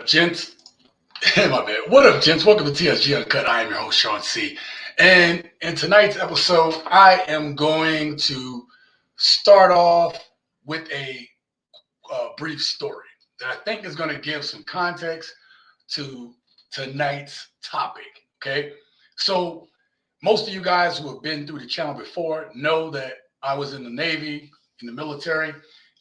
gents? My man. What up, gents? Welcome to TSG Uncut. I am your host, Sean C. And in tonight's episode, I am going to start off with a brief story that I think is going to give some context to tonight's topic. Okay. So, most of you guys who have been through the channel before know that I was in the Navy, in the military,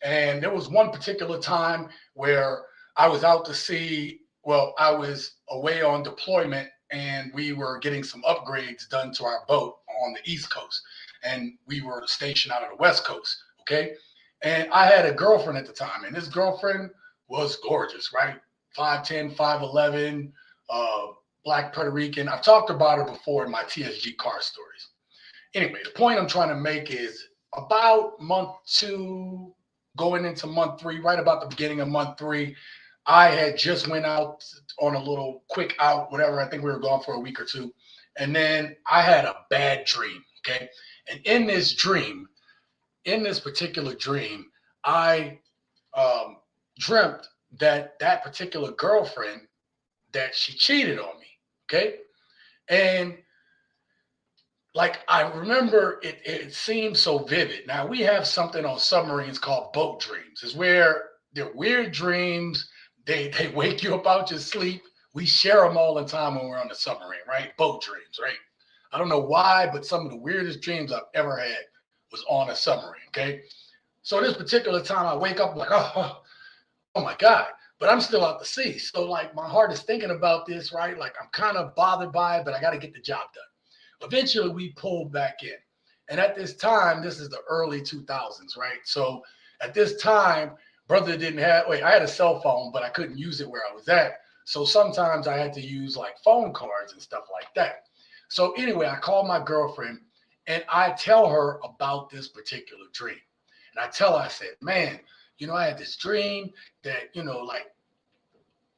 and there was one particular time where I was out to sea. Well, I was away on deployment and we were getting some upgrades done to our boat on the East Coast. And we were stationed out on the West Coast. Okay. And I had a girlfriend at the time, and this girlfriend was gorgeous, right? 5'10, 5'11, Black Puerto Rican. I've talked about her before in my TSG car stories. Anyway, the point I'm trying to make is about month 2, going into month 3, right about the beginning of month 3, I had just went out on a little quick out, whatever. I think we were gone for a week or 2. And then I had a bad dream, okay? And in this particular dream, I dreamt that particular girlfriend, that she cheated on me, okay? And like, I remember it seemed so vivid. Now, we have something on submarines called boat dreams. It's where they're weird dreams. They wake you up out your sleep. We share them all the time when we're on the submarine, right? Boat dreams, right? I don't know why, but some of the weirdest dreams I've ever had was on a submarine, okay? So this particular time, I wake up like, oh my God. But I'm still out to sea. So, like, my heart is thinking about this, right? Like, I'm kind of bothered by it, but I got to get the job done. Eventually, we pulled back in. And at this time, this is the early 2000s, right? So at this time, I had a cell phone, but I couldn't use it where I was at. So sometimes I had to use like phone cards and stuff like that. So anyway, I called my girlfriend and I tell her about this particular dream. And I tell her, I said, man, I had this dream that, like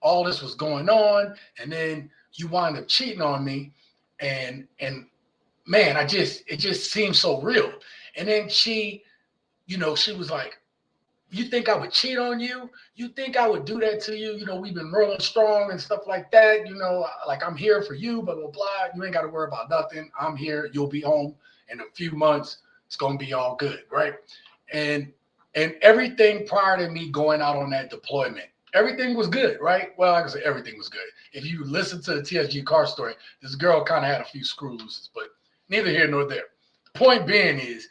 all this was going on. And then you wind up cheating on me. And man, it just seemed so real. And then she was like, you think I would cheat on you? You think I would do that to you? We've been rolling strong and stuff like that. Like, I'm here for you, blah, blah, blah. You ain't got to worry about nothing. I'm here. You'll be home in a few months. It's going to be all good, right? And everything prior to me going out on that deployment, everything was good, right? Well, like I said, everything was good. If you listen to the TSG car story, this girl kind of had a few screw looses, but neither here nor there. The point being is,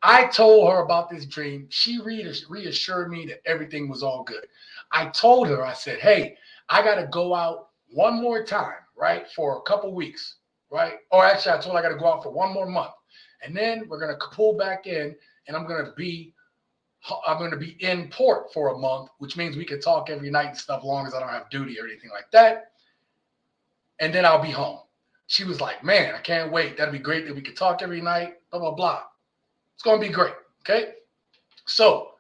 I told her about this dream. She reassured me that everything was all good. I told her, I said, hey, I got to go out one more time, right, for a couple weeks, right? Or actually, I told her I got to go out for one more month. And then we're going to pull back in, and I'm going to be in port for a month, which means we can talk every night and stuff, as long as I don't have duty or anything like that. And then I'll be home. She was like, man, I can't wait. That'd be great that we could talk every night, blah, blah, blah. It's going to be great, okay? So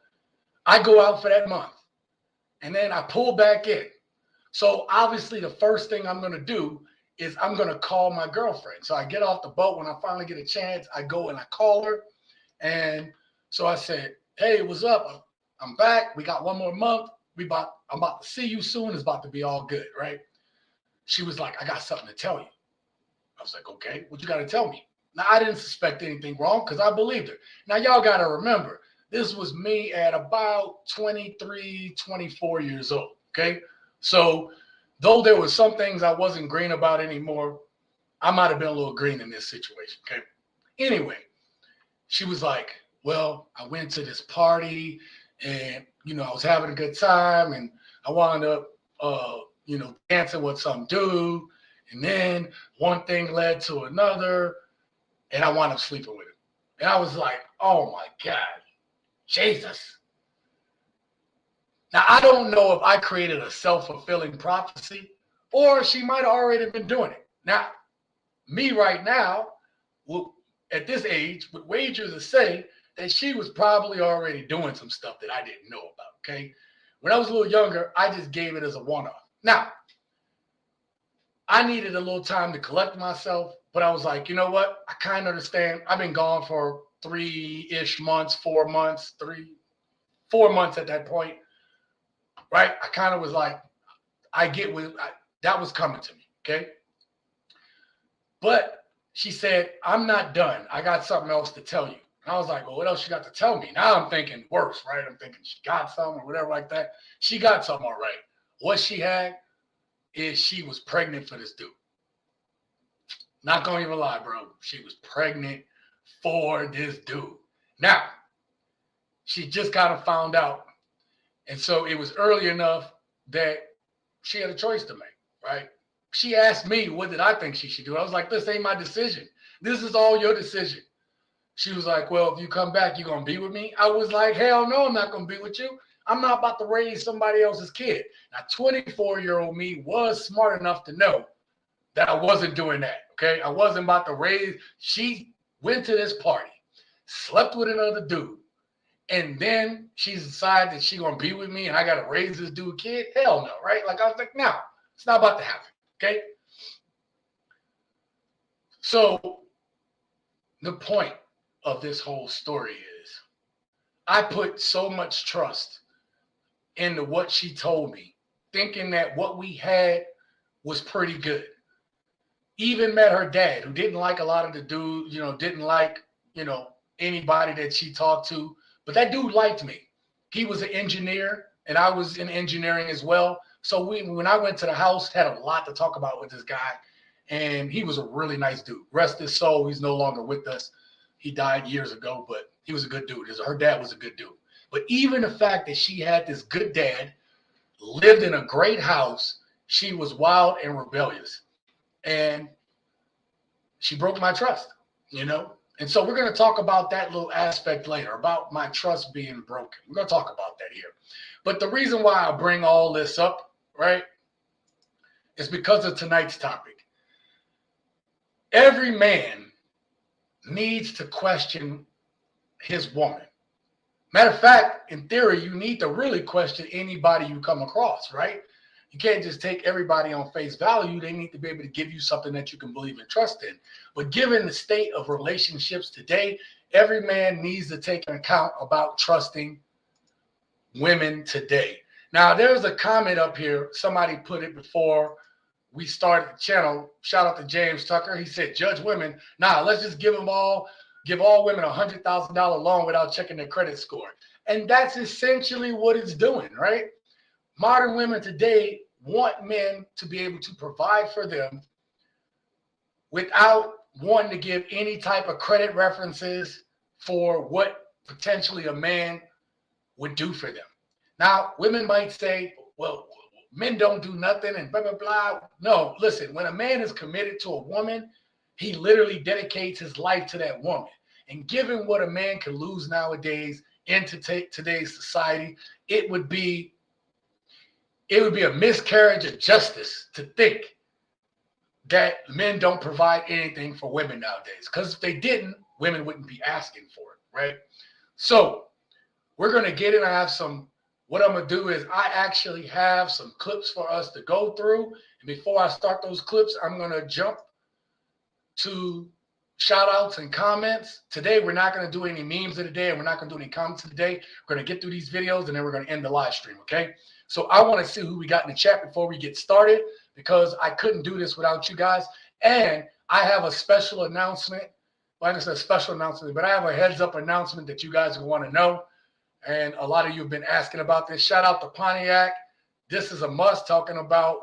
I go out for that month, and then I pull back in. So obviously the first thing I'm going to do is I'm going to call my girlfriend. So I get off the boat. When I finally get a chance, I go and I call her. And so I said, hey, what's up? I'm back. We got one more month. I'm about to see you soon. It's about to be all good, right? She was like, I got something to tell you. I was like, okay, what you got to tell me? Now, I didn't suspect anything wrong because I believed her. Now, y'all got to remember, this was me at about 23, 24 years old, okay? So, though there were some things I wasn't green about anymore, I might have been a little green in this situation, okay? Anyway, she was like, well, I went to this party and, I was having a good time and I wound up, dancing with some dude. And then one thing led to another. And I wound up sleeping with him. And I was like, oh my God, Jesus. Now, I don't know if I created a self-fulfilling prophecy or she might have already been doing it. Now, me right now, at this age, would wager to say that she was probably already doing some stuff that I didn't know about, okay? When I was a little younger, I just gave it as a one-off. Now, I needed a little time to collect myself. But I was like, you know what? I kind of understand. I've been gone for 3-ish months, 4 months, 4 months at that point, right? I kind of was like, I get that was coming to me, okay? But she said, I'm not done. I got something else to tell you. And I was like, well, what else you got to tell me? Now I'm thinking worse, right? I'm thinking she got something or whatever like that. She got something all right. What she had is she was pregnant for this dude. Not gonna even lie, bro. She was pregnant for this dude. Now, she just kind of found out. And so it was early enough that she had a choice to make, right? She asked me, what did I think she should do? I was like, this ain't my decision. This is all your decision. She was like, well, if you come back, you're going to be with me? I was like, hell no, I'm not going to be with you. I'm not about to raise somebody else's kid. Now, 24-year-old me was smart enough to know that I wasn't doing that, okay? I wasn't about to raise. She went to this party, slept with another dude, and then she decided that she's going to be with me and I got to raise this dude kid? Hell no, right? Like, I was like, no, it's not about to happen, okay? So the point of this whole story is I put so much trust into what she told me, thinking that what we had was pretty good. Even met her dad, who didn't like a lot of the dudes, didn't like, anybody that she talked to. But that dude liked me. He was an engineer, and I was in engineering as well. So when I went to the house, had a lot to talk about with this guy. And he was a really nice dude. Rest his soul, he's no longer with us. He died years ago, but he was a good dude. Her dad was a good dude. But even the fact that she had this good dad, lived in a great house, she was wild and rebellious. And she broke my trust, And so we're going to talk about that little aspect later, about my trust being broken. We're going to talk about that here. But the reason why I bring all this up, right, is because of tonight's topic. Every man needs to question his woman. Matter of fact, in theory, you need to really question anybody you come across, right? You can't just take everybody on face value. They need to be able to give you something that you can believe and trust in. But given the state of relationships today, every man needs to take an account about trusting women today. Now, there's a comment up here. Somebody put it before we started the channel. Shout out to James Tucker. He said, judge women. Nah, let's just give all women $100,000 loan without checking their credit score. And that's essentially what it's doing, right? Modern women today want men to be able to provide for them without wanting to give any type of credit references for what potentially a man would do for them. Now, women might say, well, men don't do nothing and blah, blah, blah. No, listen, when a man is committed to a woman, he literally dedicates his life to that woman. And given what a man can lose nowadays in today's society, it would be a miscarriage of justice to think that men don't provide anything for women nowadays. Because if they didn't, women wouldn't be asking for it, right? So we're going to get in. What I'm going to do is I actually have some clips for us to go through. And before I start those clips, I'm going to jump to shout outs and comments. Today, we're not going to do any memes of the day, and we're not going to do any comments of the day. We're going to get through these videos, and then we're going to end the live stream, okay? So I want to see who we got in the chat before we get started, because I couldn't do this without you guys. And I have a special announcement. Well, it's a special announcement, but I have a heads up announcement that you guys will want to know. And a lot of you have been asking about this. Shout out to Pontiac. This is a must, talking about,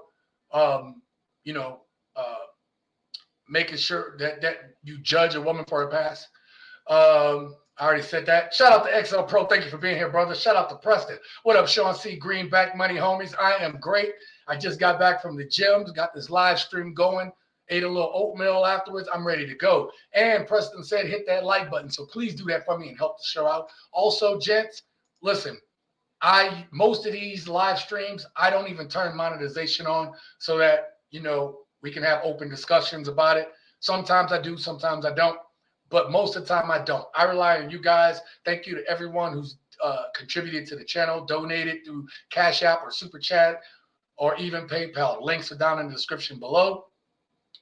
making sure that you judge a woman for her past. I already said that. Shout out to XL Pro. Thank you for being here, brother. Shout out to Preston. What up, Sean C. Greenback Money homies? I am great. I just got back from the gym, got this live stream going, ate a little oatmeal afterwards. I'm ready to go. And Preston said hit that like button. So please do that for me and help the show out. Also, gents, listen, most of these live streams, I don't even turn monetization on so that, we can have open discussions about it. Sometimes I do, sometimes I don't. But most of the time I don't. I rely on you guys. Thank you to everyone who's contributed to the channel, donated through Cash App or Super Chat or even PayPal. Links are down in the description below.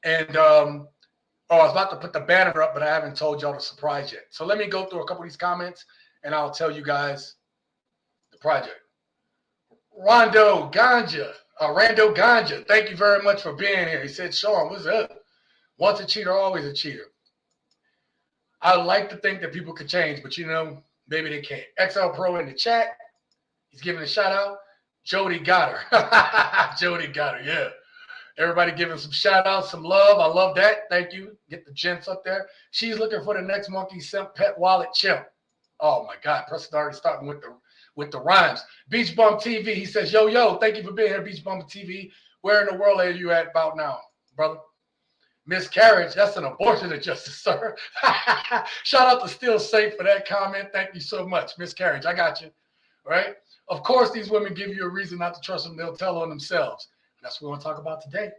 And I was about to put the banner up, but I haven't told y'all the surprise yet. So let me go through a couple of these comments, and I'll tell you guys the project. Rondo Ganja. Rando Ganja, thank you very much for being here. He said, Sean, what's up? Once a cheater, always a cheater. I like to think that people could change, but maybe they can't. XL Pro in the chat. He's giving a shout out. Jody got her. Jody got her, yeah. Everybody giving some shout outs, some love. I love that. Thank you. Get the gents up there. She's looking for the next monkey simp pet wallet chimp. Oh my God. Preston already starting with the rhymes. Beach Bum TV. He says, yo, thank you for being here, Beach Bum TV. Where in the world are you at about now, brother? Miscarriage, that's an abortion adjuster, sir. Shout out to Still Safe for that comment. Thank you so much. Miscarriage, I got you. Right? Of course, these women give you a reason not to trust them. They'll tell on themselves. That's what we want to talk about today.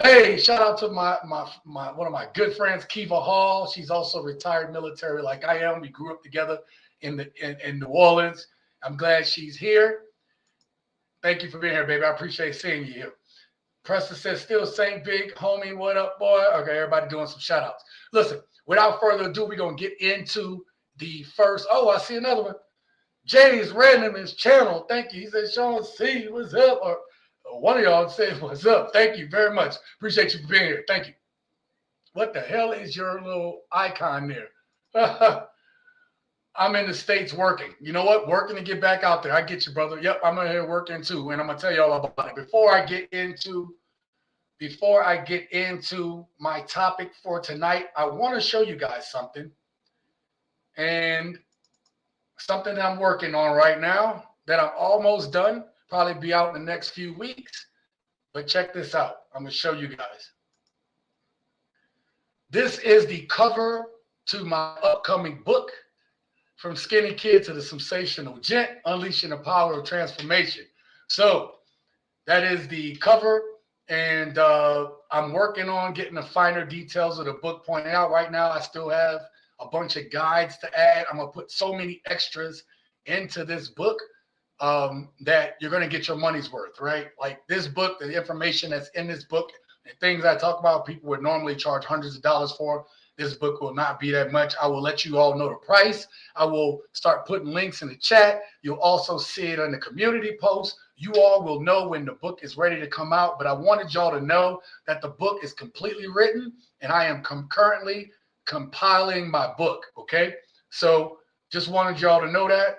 Hey, shout out to my one of my good friends, Kiva Hall. She's also retired military like I am. We grew up together in New Orleans. I'm glad she's here. Thank you for being here, baby. I appreciate seeing you here. Preston says, still St. Big, homie, what up, boy? Okay, everybody doing some shout outs. Listen, without further ado, we're going to get into the first. Oh, I see another one. Jay's random his channel. Thank you. He said, Sean C, what's up? Or one of y'all said, what's up? Thank you very much. Appreciate you for being here. Thank you. What the hell is your little icon there? I'm in the States working. You know what? Working to get back out there. I get you, brother. Yep, I'm in here working too. And I'm going to tell you all about it. Before I get into my topic for tonight, I want to show you guys something. And something that I'm working on right now that I'm almost done. Probably be out in the next few weeks. But check this out. I'm going to show you guys. This is the cover to my upcoming book, From Skinny Kid to the Sensational Gent, Unleashing the Power of Transformation. So that is the cover, and I'm working on getting the finer details of the book pointed out. Right now, I still have a bunch of guides to add. I'm going to put so many extras into this book that you're going to get your money's worth, right? Like this book, the information that's in this book, the things I talk about, people would normally charge hundreds of dollars for. This book will not be that much. I will let you all know the price. I will start putting links in the chat. You'll also see it on the community post. You all will know when the book is ready to come out. But I wanted y'all to know that the book is completely written, and I am currently compiling my book, okay? So just wanted y'all to know that.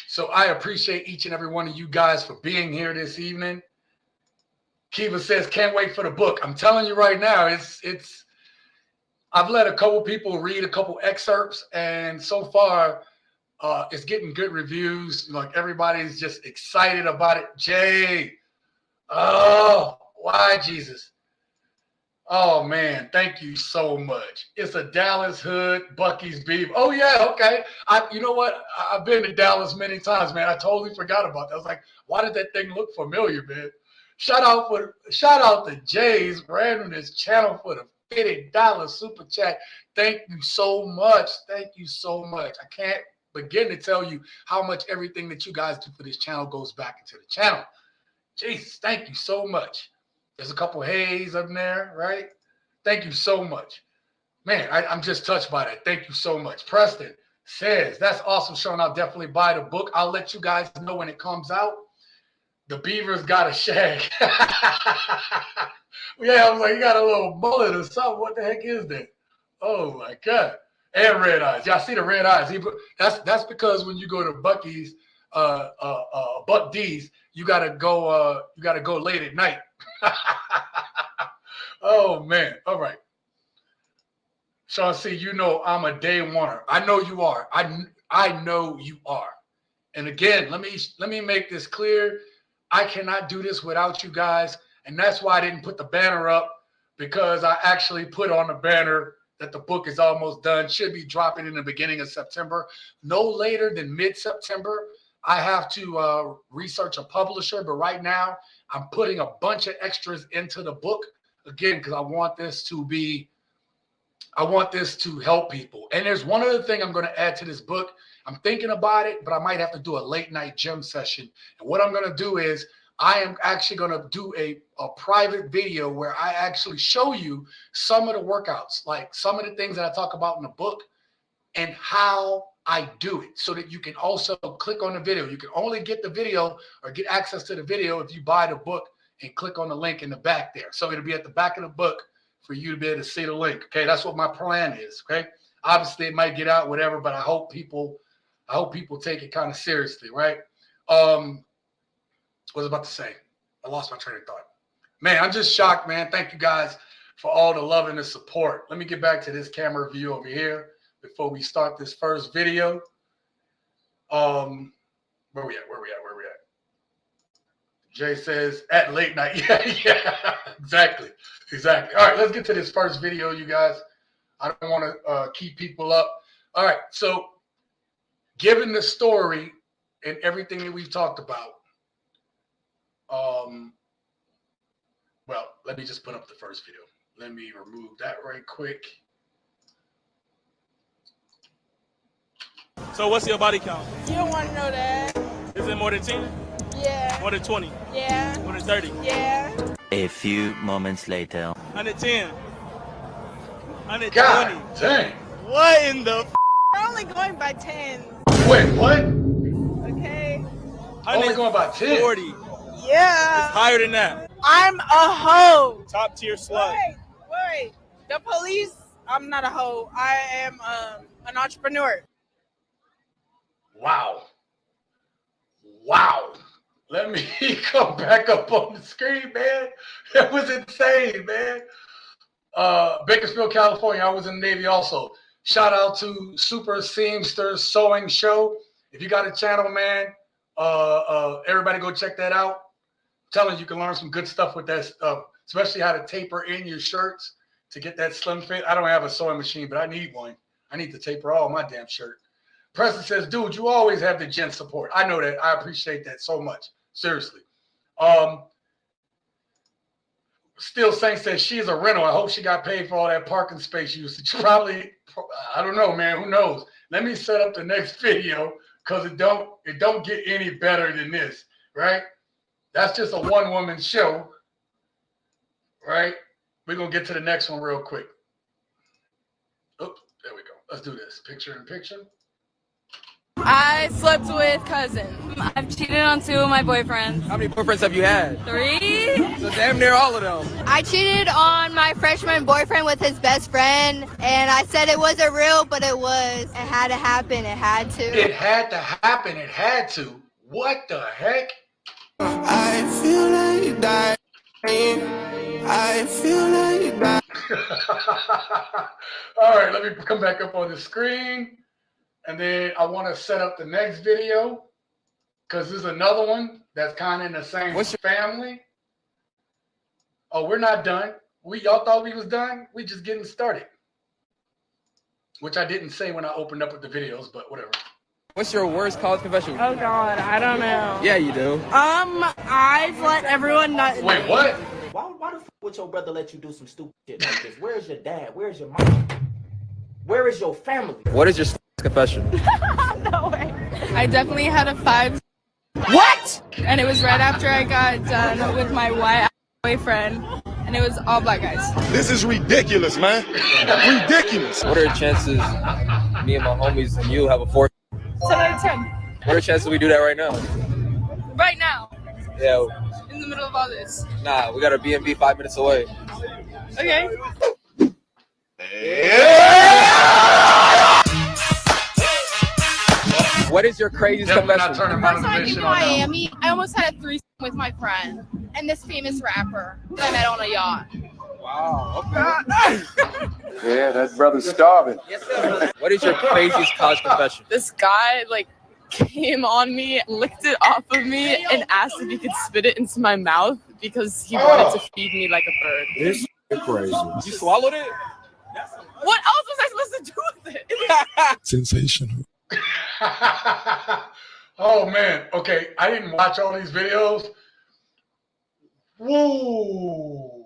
So I appreciate each and every one of you guys for being here this evening. Kiva says, can't wait for the book. I'm telling you right now, I've let a couple people read a couple excerpts, and so far, it's getting good reviews. Like everybody's just excited about it. Jay, oh, why Jesus? Oh man, thank you so much. It's a Dallas hood, Bucky's beef. Oh yeah, okay. You know what? I've been to Dallas many times, man. I totally forgot about that. I was like, why did that thing look familiar, man? Shout out to Jay's randomness channel for the $50 super chat. Thank you so much. Thank you so much. I can't begin to tell you how much everything that you guys do for this channel goes back into the channel. Jesus, thank you so much. There's a couple Hayes up there, right? Thank you so much. Man, I'm just touched by that. Thank you so much. Preston says, that's awesome, Sean. I'll definitely buy the book. I'll let you guys know when it comes out. The beaver's got a shag. Yeah, I was like, you got a little bullet or something. What the heck is that? Oh my God. And red eyes. Y'all see the red eyes. That's because when you go to Bucky's, Buck D's, you gotta go late at night. Oh man. All right. Sean C, you know I'm a day oneer. I know you are. I know you are. And again, let me make this clear. I cannot do this without you guys. And that's why I didn't put the banner up, because I actually put on the banner that the book is almost done, should be dropping in the beginning of September, no later than mid-September. I have to research a publisher, but right now I'm putting a bunch of extras into the book, again, because I want this to help people. And there's one other thing I'm going to add to this book. I'm thinking about it, but I might have to do a late night gym session. And what I'm going to do is I am actually going to do a private video where I actually show you some of the workouts, like some of the things that I talk about in the book, and how I do it so that you can also click on the video. You can only get the video or get access to the video if you buy the book and click on the link in the back there. So it'll be at the back of the book for you to be able to see the link. Okay, that's what my plan is. Okay, obviously it might get out, whatever, but I hope people take it kind of seriously, right? What was I about to say? I lost my train of thought. Man, I'm just shocked, man. Thank you guys for all the love and the support. Let me get back to this camera view over here before we start this first video. Where we at? Jay says at late night. Yeah, exactly. All right, let's get to this first video, you guys. I don't want to keep people up. All right, so given the story and everything that we've talked about, well, let me just put up the first video. Let me remove that right quick. So what's your body count? You don't want to know that. Is it more than 10? Yeah. More than 20? Yeah. More than 30? Yeah. A few moments later. 110? 120? God dang. What in the We're only going by 10. Wait, what? Okay. Only going by 10? 40. Yeah. It's higher than that. I'm a hoe. Top tier slut. Wait. The police, I'm not a hoe. I am an entrepreneur. Wow. Let me come back up on the screen, man. That was insane, man. Bakersfield, California. I was in the Navy also. Shout out to Super Seamsters Sewing Show. If you got a channel, man, everybody go check that out. I'm telling you can learn some good stuff with that stuff, especially how to taper in your shirts to get that slim fit. I don't have a sewing machine, but I need one. I need to taper all my damn shirt. Preston says, dude, you always have the gent support. I know that. I appreciate that so much. Seriously. Still Saint says she's a rental. I hope she got paid for all that parking space usage. Probably, I don't know, man. Who knows? Let me set up the next video because it don't get any better than this, right? That's just a one-woman show, right? We're going to get to the next one real quick. Oops, there we go. Let's do this. Picture in picture. I slept with cousins. I've cheated on 2 of my boyfriends. How many boyfriends have you had? 3. So damn near all of them. I cheated on my freshman boyfriend with his best friend, and I said it wasn't real, but it was. It had to happen. It had to. It had to happen. It had to. What the heck? I feel like dying. I feel like dying. All right, let me come back up on the screen. And then I want to set up the next video because there's another one that's kind of in the same family. Oh, we're not done. Y'all thought we was done? We just getting started. Which I didn't say when I opened up with the videos, but whatever. What's your worst college confession? Oh God, I don't know. Yeah, you do. I've let everyone know. Wait, what? Why the f would your brother let you do some stupid shit like this? Where's your dad? Where's your mom? Where is your family? What is your confession? No way. I definitely had a 5. What? And it was right after I got done with my white boyfriend, and it was all black guys. This is ridiculous, man. Ridiculous. What are the chances me and my homies and you have a 4? 10 out of 10. What are the chances we do that right now? Right now. Yeah. In the middle of all this. Nah, we got a B&B 5 minutes away. Okay. What is your craziest confession? First I moved to Miami. I almost had a threesome with my friend and this famous rapper that I met on a yacht. Wow. Okay. Yeah, that brother's starving. What is your craziest college confession? This guy came on me, licked it off of me, and asked if he could spit it into my mouth because he wanted to feed me like a bird. This is crazy. You swallowed it? What else was I supposed to do with it? Sensational. Oh man. Okay, I didn't watch all these videos. Woo,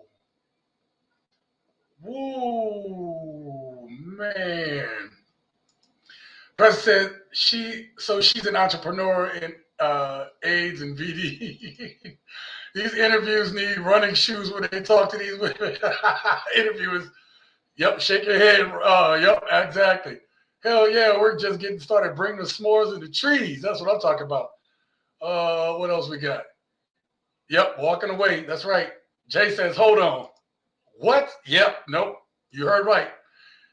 man. President said she's an entrepreneur in AIDS and VD. These interviews need running shoes when they talk to these women. Interviewers. Yep, shake your head. Yep, exactly. Hell yeah, we're just getting started bringing the s'mores in the trees. That's what I'm talking about. What else we got? Yep, walking away. That's right. Jay says, hold on. What? Yep, nope. You heard right.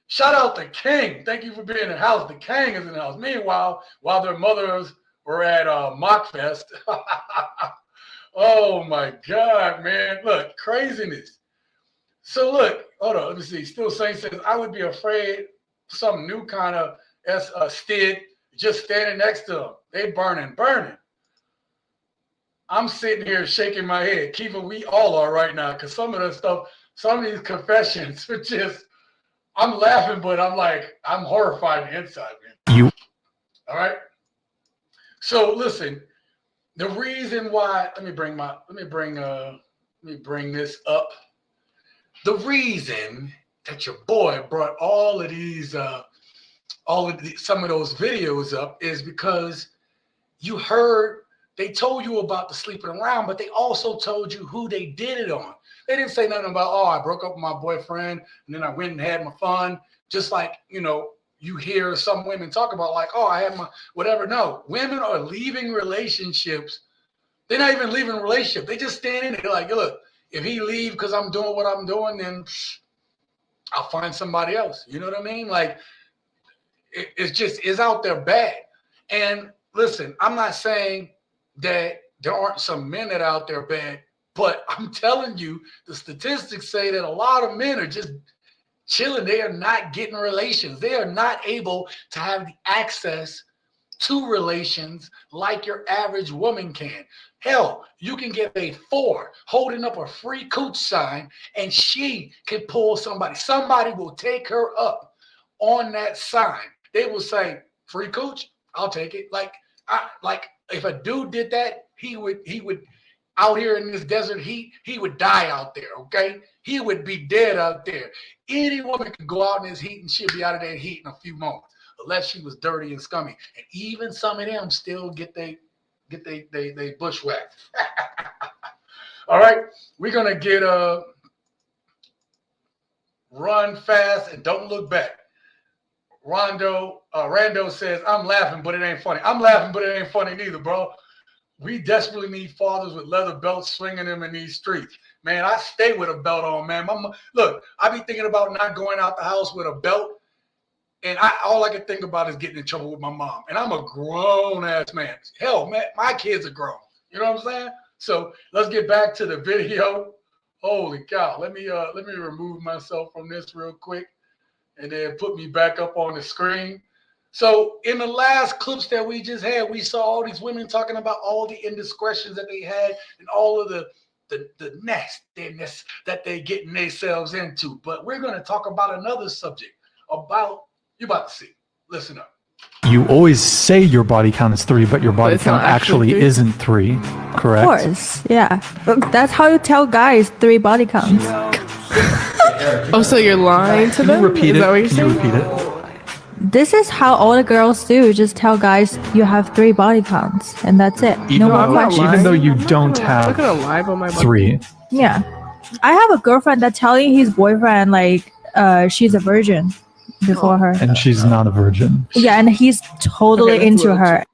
Shout out to King. Thank you for being in the house. The King is in the house. Meanwhile, while their mothers were at Mockfest. Oh my God, man. Look, craziness. So look, hold on, let me see. Still Saint says, I would be afraid some new kind of stid just standing next to them. They burning. I'm sitting here shaking my head. Kiva, we all are right now, because some of the stuff, some of these confessions are just, I'm laughing, but I'm like, I'm horrified inside, man. All right. So listen, the reason why, let me bring this up. The reason that your boy brought all of these, some of those videos up is because you heard, they told you about the sleeping around, but they also told you who they did it on. They didn't say nothing about, oh, I broke up with my boyfriend and then I went and had my fun. Just like, you know, you hear some women talk about like, oh, I had my whatever. No, women are leaving relationships. They're not even leaving a relationship. They just stand in there like, look, if he leave because I'm doing what I'm doing, then I'll find somebody else. You know what I mean? Like, it's out there bad. And listen, I'm not saying that there aren't some men that are out there bad, but I'm telling you, the statistics say that a lot of men are just chilling. They are not getting relations. They are not able to have the access to relations like your average woman can. Hell, you can get a 4 holding up a free cooch sign and she can pull somebody. Somebody will take her up on that sign. They will say, free cooch, I'll take it. Like if a dude did that, he would out here in this desert heat, he would die out there, okay? He would be dead out there. Any woman could go out in this heat and she'll be out of that heat in a few moments, unless she was dirty and scummy. And even some of them still get they bushwhacked. All right, we're gonna get run fast and don't look back. Rando says, I'm laughing, but it ain't funny. I'm laughing, but it ain't funny neither, bro. We desperately need fathers with leather belts swinging them in these streets. Man, I stay with a belt on, man. Look, I be thinking about not going out the house with a belt, and all I can think about is getting in trouble with my mom. And I'm a grown-ass man. Hell, man, my kids are grown. You know what I'm saying? So let's get back to the video. Holy cow. Let me remove myself from this real quick and then put me back up on the screen. So in the last clips that we just had, we saw all these women talking about all the indiscretions that they had and all of the nastiness that they getting themselves into. But we're going to talk about another subject about, you're about to see. Listen up. You always say your body count is 3, but your body count actually isn't 3, correct? Of course, yeah. That's how you tell guys 3 body counts. Oh, so you're lying to them? Repeat Is that what you're it. Can saying? you repeat it? This is how all the girls do. Just tell guys you have 3 body counts, and that's it. No more questions. Even though you don't I'm not gonna have lie about my 3. Yeah. I have a girlfriend that's telling his boyfriend, like, she's a virgin before her. And she's not a virgin. Yeah, and he's totally Okay, that's into legit. her.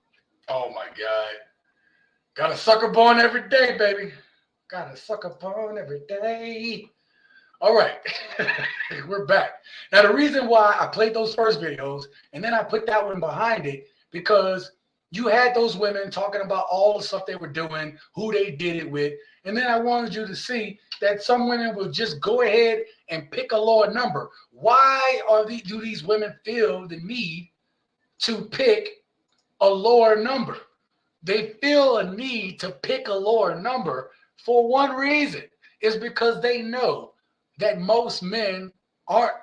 Oh my God. Got a sucker born every day, baby. Got a sucker born every day. All right. We're back. Now, the reason why I played those first videos and then I put that one behind it, because you had those women talking about all the stuff they were doing, who they did it with. And then I wanted you to see that some women will just go ahead and pick a lower number. Why do these women feel the need to pick a lower number? They feel a need to pick a lower number for one reason. It's because they know that most men aren't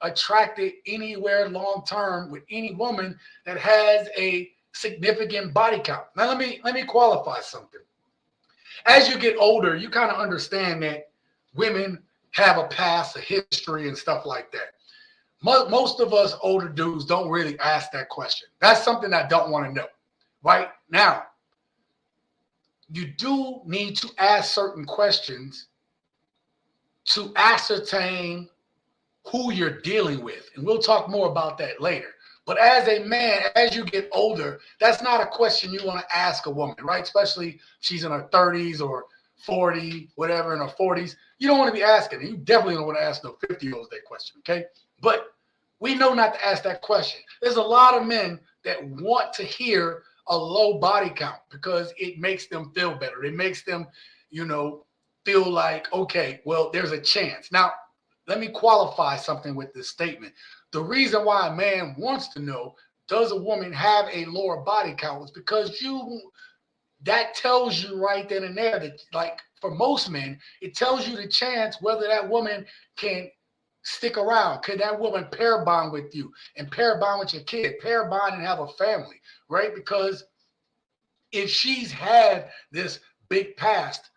attracted anywhere long term with any woman that has a significant body count. Now let me qualify something. As you get older, you kind of understand that women have a past, a history, and stuff like that. Most of us older dudes don't really ask that question. That's something I don't want to know. Right now, you do need to ask certain questions to ascertain who you're dealing with. And we'll talk more about that later. But as a man, as you get older, that's not a question you want to ask a woman, right? Especially if she's in her 30s or 40, whatever, in her 40s. You don't want to be asking. And you definitely don't want to ask no 50-year-olds that question, okay? But we know not to ask that question. There's a lot of men that want to hear a low body count because it makes them feel better. It makes them, feel like, okay, well, there's a chance. Now, let me qualify something with this statement. The reason why a man wants to know, does a woman have a lower body count, is because that tells you right then and there that, like, for most men, it tells you the chance whether that woman can stick around. Could that woman pair bond with you and pair bond with your kid, pair bond and have a family, right? Because if she's had this big past,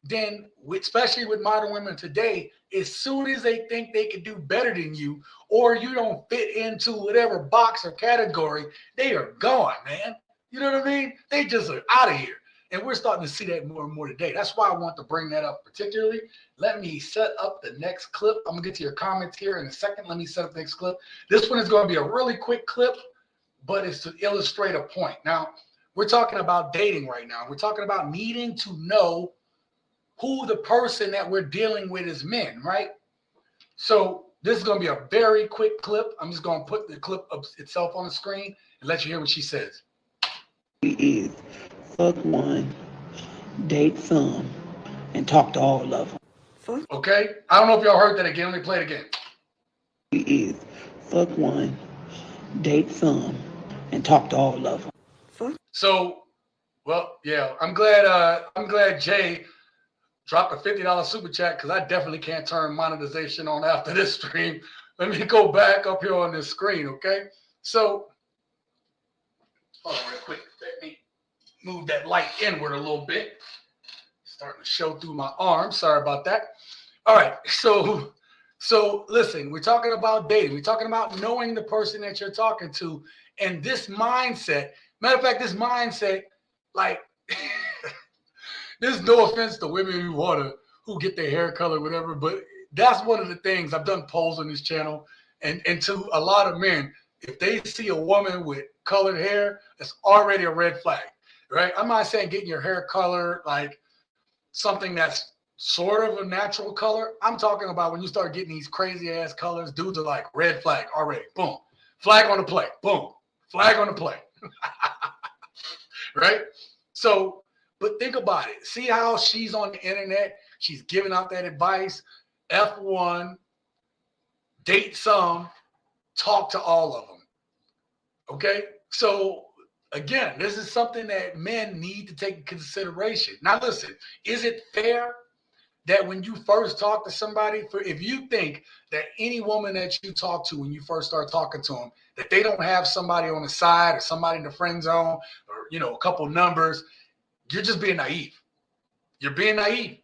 then especially with modern women today, as soon as they think they can do better than you, or you don't fit into whatever box or category, they are gone, man. You know what I mean? They just are out of here. And we're starting to see that more and more today. That's why I want to bring that up particularly. Let me set up the next clip. I'm going to get to your comments here in a second. Let me set up the next clip. This one is going to be a really quick clip, but it's to illustrate a point. Now, we're talking about dating right now. We're talking about needing to know who the person that we're dealing with is, men, right? So this is going to be a very quick clip. I'm just going to put the clip up itself on the screen and let you hear what she says. Is fuck one, date some, and talk to all of them. Okay? I don't know if y'all heard that again. Let me play it again. Is fuck one, date some, and talk to all of them. So, well, yeah, I'm glad Jay dropped a $50 super chat, because I definitely can't turn monetization on after this stream. Let me go back up here on this screen, okay? So, hold on real quick. Let me move that light inward a little bit. Starting to show through my arm. Sorry about that. All right, so listen, we're talking about dating. We're talking about knowing the person that you're talking to, and this mindset. Matter of fact, this mindset, like, there's no offense to women who get their hair color, whatever, but that's one of the things. I've done polls on this channel, and to a lot of men, if they see a woman with colored hair, it's already a red flag, right? I'm not saying getting your hair colored like something that's sort of a natural color. I'm talking about when you start getting these crazy ass colors, dudes are like, red flag already, boom, flag on the play, boom, flag on the play, right? So, but think about it. See how she's on the internet. She's giving out that advice. F1, date some, talk to all of them. Okay? So, again, this is something that men need to take into consideration. Now, listen, is it fair that when you first talk to somebody, if you think that any woman that you talk to when you first start talking to them, that they don't have somebody on the side or somebody in the friend zone or, a couple numbers, you're just being naive. You're being naive.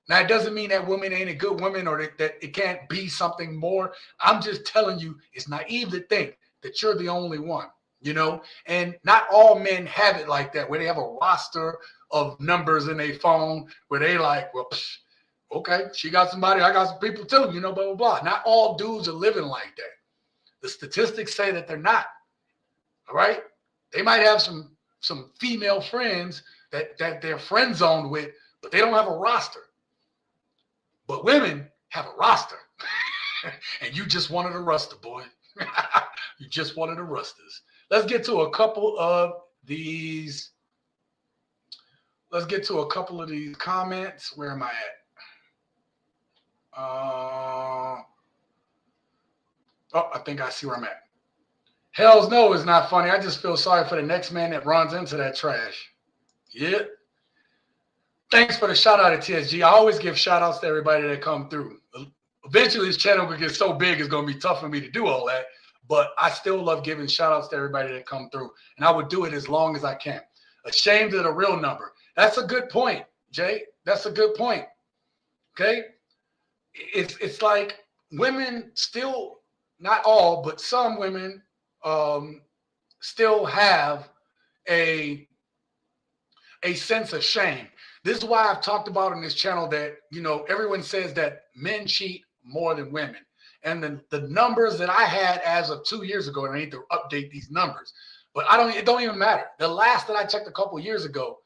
Now, it doesn't mean that woman ain't a good woman or that it can't be something more. I'm just telling you, it's naive to think that you're the only one, And not all men have it like that, where they have a roster of numbers in their phone, where they like, well, okay, she got somebody, I got some people too, blah, blah, blah. Not all dudes are living like that. The statistics say that they're not, all right? They might have some female friends that they're friend zoned with, but they don't have a roster. But women have a roster. And you just wanted a roster, boy. You just wanted a rusters. Let's get to a couple of these. Let's get to a couple of these comments. Where am I at? I think I see where I'm at. Hell's no, it's not funny. I just feel sorry for the next man that runs into that trash. Yeah. Thanks for the shout out at TSG. I always give shout outs to everybody that come through. Eventually, this channel will get so big, it's going to be tough for me to do all that. But I still love giving shout outs to everybody that come through. And I would do it as long as I can. Ashamed of the real number. That's a good point, Jay. That's a good point. Okay? It's like women still, not all, but some women still have a sense of shame. This is why I've talked about on this channel that, everyone says that men cheat more than women. And the numbers that I had as of 2 years ago, and I need to update these numbers, but it don't even matter. The last that I checked a couple years ago,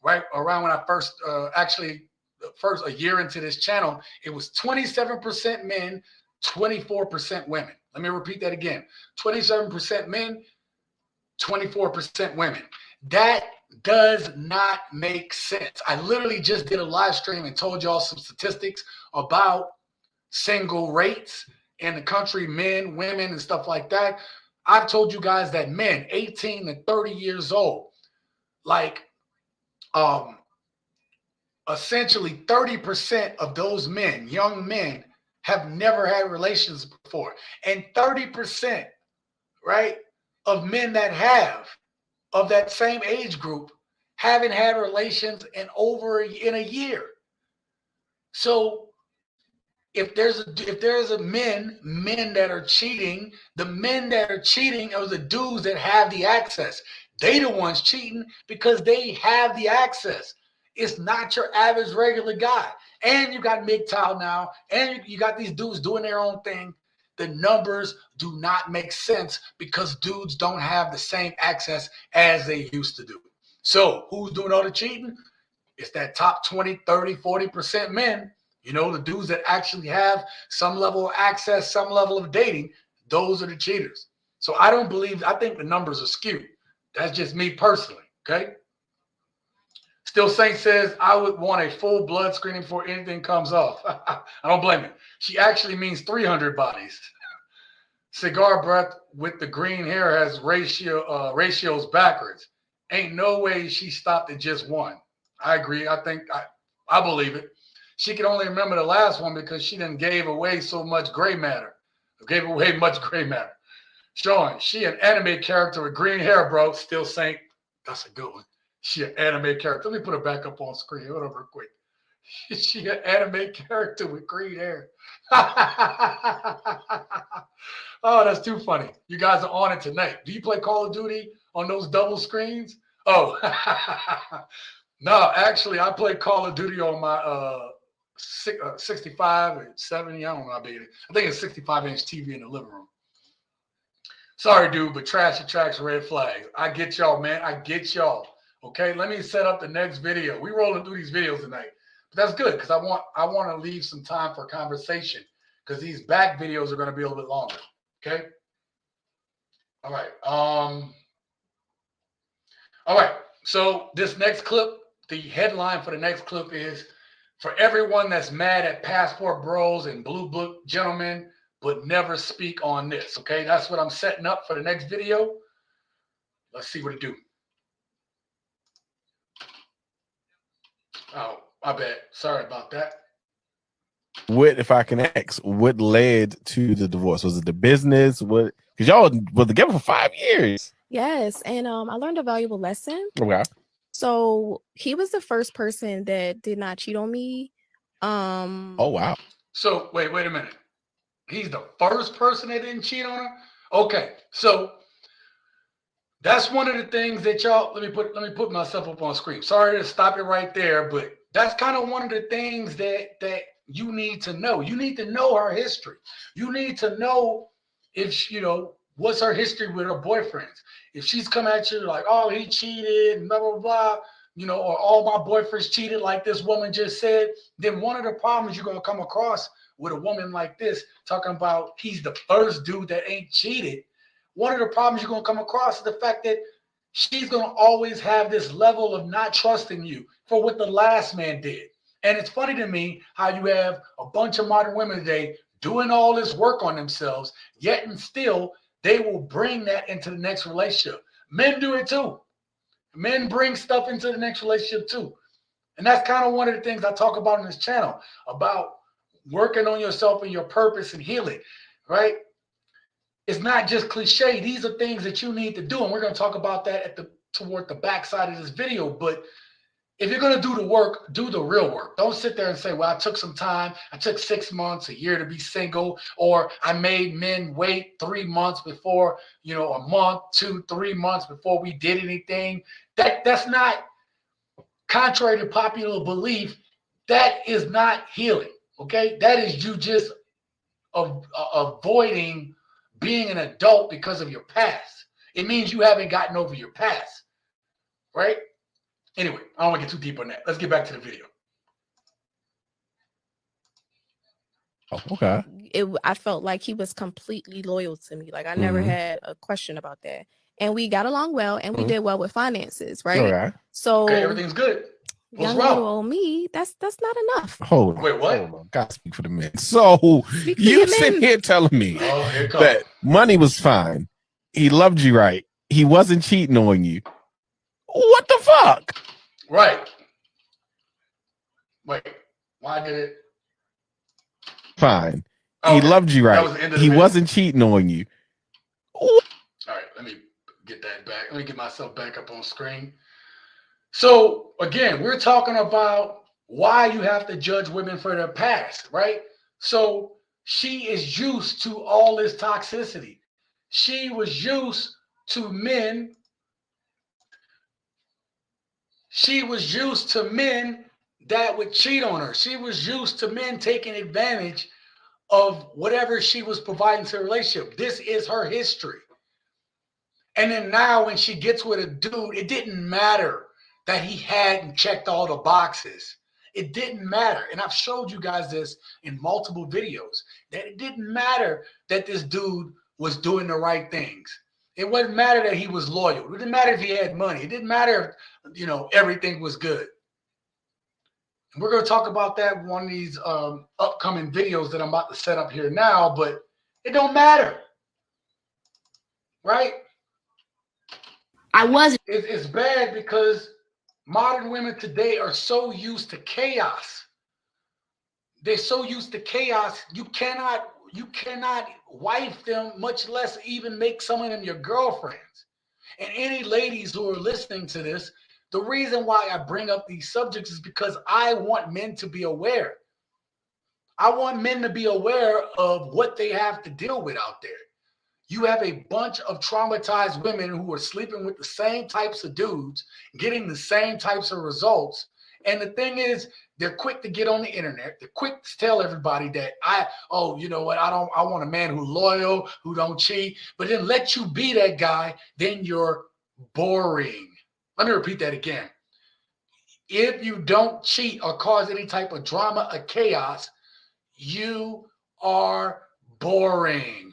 right around when I first, a year into this channel, it was 27% men, 24% women. Let me repeat that again. 27% men, 24% women. That does not make sense. I literally just did a live stream and told y'all some statistics about single rates in the country, men, women, and stuff like that. I've told you guys that men 18 to 30 years old, like essentially 30% of those men, young men, have never had relations before. And 30%, right, of men that have, of that same age group, haven't had relations in a year. So if there's men that are cheating, the men that are cheating are the dudes that have the access. They the ones cheating because they have the access. It's not your average regular guy. And you got MGTOW now, and you got these dudes doing their own thing. The numbers do not make sense because dudes don't have the same access as they used to do. So who's doing all the cheating? It's that top 20, 30, 40% men. You know, the dudes that actually have some level of access, some level of dating, those are the cheaters. So I think the numbers are skewed. That's just me personally, okay? Still Saint says, I would want a full blood screening before anything comes off. I don't blame it. She actually means 300 bodies. Cigar breath with the green hair has ratios backwards. Ain't no way she stopped at just one. I agree. I believe it. She can only remember the last one because she done gave away so much gray matter. Gave away much gray matter. Sean, she an anime character with green hair, bro. Still Saint. That's a good one. She an anime character. Let me put her back up on screen. Hold on real quick. She an anime character with green hair. Oh, that's too funny. You guys are on it tonight. Do you play Call of Duty on those double screens? Oh, no, actually, I play Call of Duty on my 65 or 70. I don't know how big it is. I think it's 65-inch TV in the living room. Sorry, dude, but trash attracts red flags. I get y'all, man. I get y'all. Okay, let me set up the next video. We rolling through these videos tonight, but that's good because I want to leave some time for conversation because these back videos are going to be a little bit longer. Okay. All right. All right. So this next clip, the headline for the next clip is, for everyone that's mad at passport bros and blue book gentlemen, but never speak on this. Okay, that's what I'm setting up for the next video. Let's see what it do. Oh, my bad. Sorry about that. What, if I can ask, what led to the divorce? Was it the business? What? Because y'all were together for 5 years. Yes, and I learned a valuable lesson. Okay. So he was the first person that did not cheat on me. Oh wow. So wait a minute. He's the first person that didn't cheat on her? Okay. So that's one of the things that y'all, let me put myself up on screen. Sorry to stop it right there, but that's kind of one of the things that you need to know. You need to know her history. You need to know if, what's her history with her boyfriends. If she's come at you like, oh, he cheated, and blah, blah, blah, or all my boyfriends cheated like this woman just said, then one of the problems you're going to come across with a woman like this, talking about he's the first dude that ain't cheated, one of the problems you're going to come across is the fact that she's going to always have this level of not trusting you for what the last man did. And it's funny to me how you have a bunch of modern women today doing all this work on themselves, yet and still they will bring that into the next relationship. Men do it too. Men bring stuff into the next relationship too. And that's kind of one of the things I talk about on this channel, about working on yourself and your purpose and healing, right? It's not just cliche. These are things that you need to do. And we're going to talk about that toward the backside of this video. But if you're going to do the work, do the real work. Don't sit there and say, well, I took some time. I took 6 months, a year to be single, or I made men wait 3 months before, a month, 2, 3 months before we did anything. That's not, contrary to popular belief, that is not healing. Okay. That is you just of avoiding being an adult because of your past. It means you haven't gotten over your past, right? Anyway, I don't want to get too deep on that. Let's get back to the video. Oh, okay. I felt like he was completely loyal to me. Like I never Mhm. had a question about that. And we got along well and we Mhm. did well with finances, right? Okay. So Okay, everything's good. What's young wrong? little old me, that's not enough. Hold on. Wait, what? Hold on. Gotta speak for the men. So Speak for you your sit men. here telling me Oh, here it comes. that money was fine. He loved you right. He wasn't cheating on you. What the fuck? Right. Wait, why did it? Fine. Okay, He loved you that right. was the end of the He video? wasn't cheating on you. All right, let me get that back. Let me get myself back up on screen. So again, we're talking about why you have to judge women for their past, right? So she is used to all this toxicity. She was used to men. She was used to men that would cheat on her. She was used to men taking advantage of whatever she was providing to the relationship. This is her history. And then now when she gets with a dude, it didn't matter that he hadn't checked all the boxes. It didn't matter. And I've showed you guys this in multiple videos, that it didn't matter that this dude was doing the right things. It wouldn't matter that he was loyal. It didn't matter if he had money. It didn't matter if, everything was good. And we're going to talk about that in one of these upcoming videos that I'm about to set up here now, but it don't matter. Right? It's bad because modern women today are so used to chaos. They're so used to chaos, you cannot wife them, much less even make some of them your girlfriends. And any ladies who are listening to this, the reason why I bring up these subjects is because I want men to be aware. I want men to be aware of what they have to deal with out there. You have a bunch of traumatized women who are sleeping with the same types of dudes, getting the same types of results. And the thing is, they're quick to get on the internet. They're quick to tell everybody that I want a man who's loyal, who don't cheat, but then let you be that guy, then you're boring. Let me repeat that again. If you don't cheat or cause any type of drama or chaos, you are boring.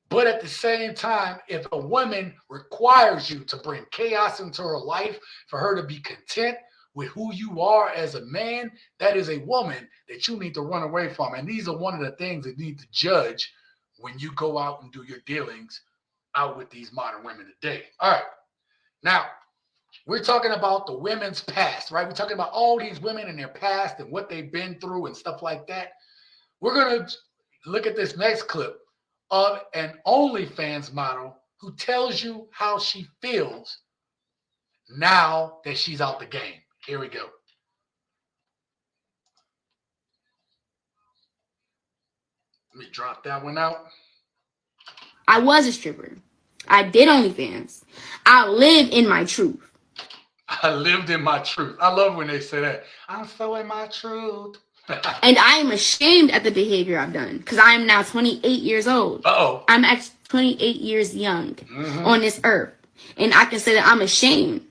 But at the same time, if a woman requires you to bring chaos into her life for her to be content with who you are as a man, that is a woman that you need to run away from. And these are one of the things that you need to judge when you go out and do your dealings out with these modern women today. All right. Now, we're talking about the women's past, right? We're talking about all these women in their past and what they've been through and stuff like that. We're going to look at this next clip of an OnlyFans model who tells you how she feels now that she's out the game. Here we go. Let me drop that one out. I was a stripper. I did OnlyFans. I live in my truth. I lived in my truth. I love when they say that. I'm so in my truth. And I am ashamed at the behavior I've done because I am now 28 years old. Uh-oh. I'm actually 28 years young on this earth. And I can say that I'm ashamed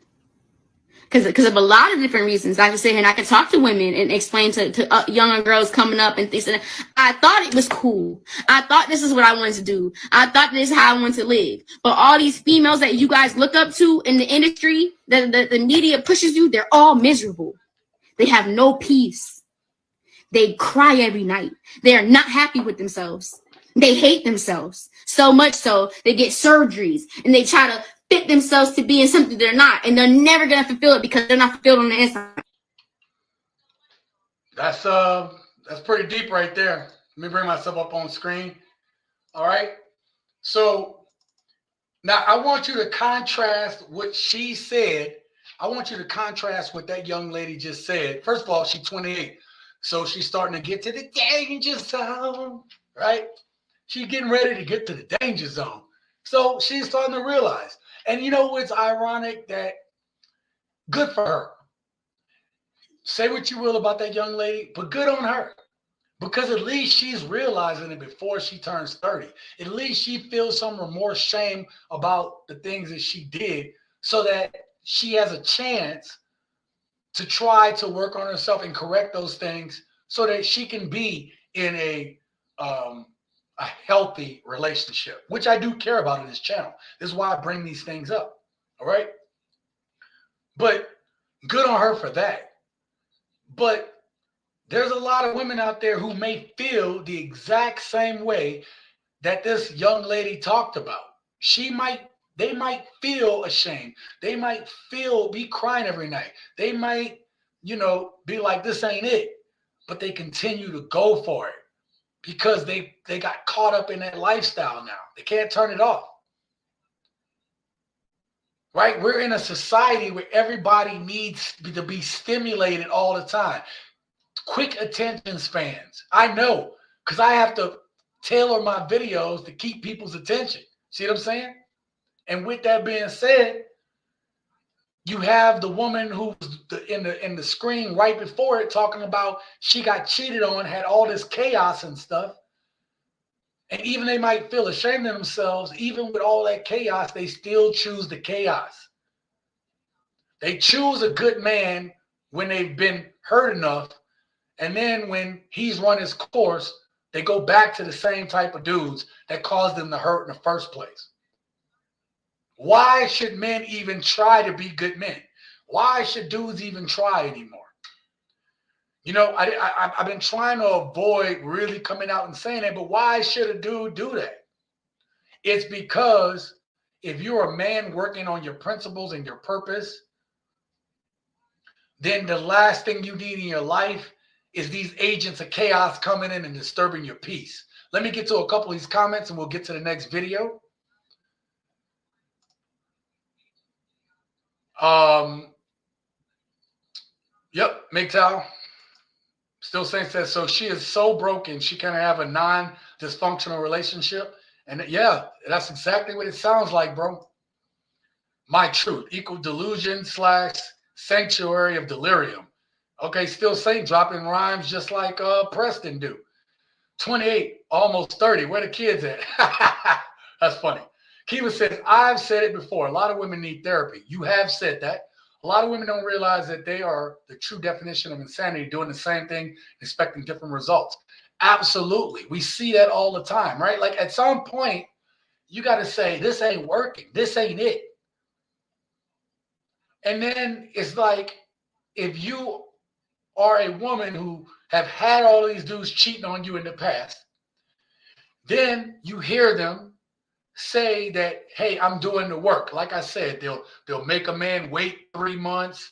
because of a lot of different reasons. I can sit here and I can talk to women and explain to younger girls coming up and things. I thought it was cool. I thought this is what I wanted to do. I thought this is how I wanted to live. But all these females that you guys look up to in the industry, that the media pushes you, they're all miserable. They have no peace. They cry every night. They are not happy with themselves. They hate themselves so much so they get surgeries and they try to fit themselves to be in something they're not, and they're never gonna fulfill it because they're not fulfilled on the inside. That's pretty deep right there. Let me bring myself up on screen. All right. So now I want you to contrast what she said. I want you to contrast what that young lady just said. First of all, she's 28. So she's starting to get to the danger zone, right? She's getting ready to get to the danger zone. So she's starting to realize. And you know what's ironic? That good for her. Say what you will about that young lady, but good on her. Because at least she's realizing it before she turns 30. At least she feels some remorse, shame about the things that she did, so that she has a chance to try to work on herself and correct those things so that she can be in a healthy relationship, which I do care about in this channel. This is why I bring these things up. All right. But good on her for that. But there's a lot of women out there who may feel the exact same way that this young lady talked about. They might feel ashamed. They might be crying every night. They might, be like, this ain't it. But they continue to go for it because they got caught up in that lifestyle now. They can't turn it off. Right? We're in a society where everybody needs to be stimulated all the time. Quick attention spans. I know, because I have to tailor my videos to keep people's attention. See what I'm saying? And with that being said, you have the woman who's in the screen right before it talking about she got cheated on, had all this chaos and stuff. And even they might feel ashamed of themselves. Even with all that chaos, they still choose the chaos. They choose a good man when they've been hurt enough. And then when he's run his course, they go back to the same type of dudes that caused them to hurt in the first place. Why should men even try to be good men? Why should dudes even try anymore? I've been trying to avoid really coming out and saying that, but why should a dude do that? It's because if you're a man working on your principles and your purpose, then the last thing you need in your life is these agents of chaos coming in and disturbing your peace. Let me get to a couple of these comments and we'll get to the next video. Yep, MGTOW. Still saying that. So she is so broken, she can have a non-dysfunctional relationship. And yeah, that's exactly what it sounds like, bro. My truth, equal delusion / sanctuary of delirium. Okay, still saying dropping rhymes just like Preston do. 28, almost 30. Where the kids at? That's funny. Kiva says, I've said it before. A lot of women need therapy. You have said that. A lot of women don't realize that they are the true definition of insanity, doing the same thing, expecting different results. Absolutely. We see that all the time, right? Like at some point, you got to say, this ain't working. This ain't it. And then it's like, if you are a woman who have had all these dudes cheating on you in the past, then you hear them say that, hey, I'm doing the work. Like I said, they'll make a man wait 3 months.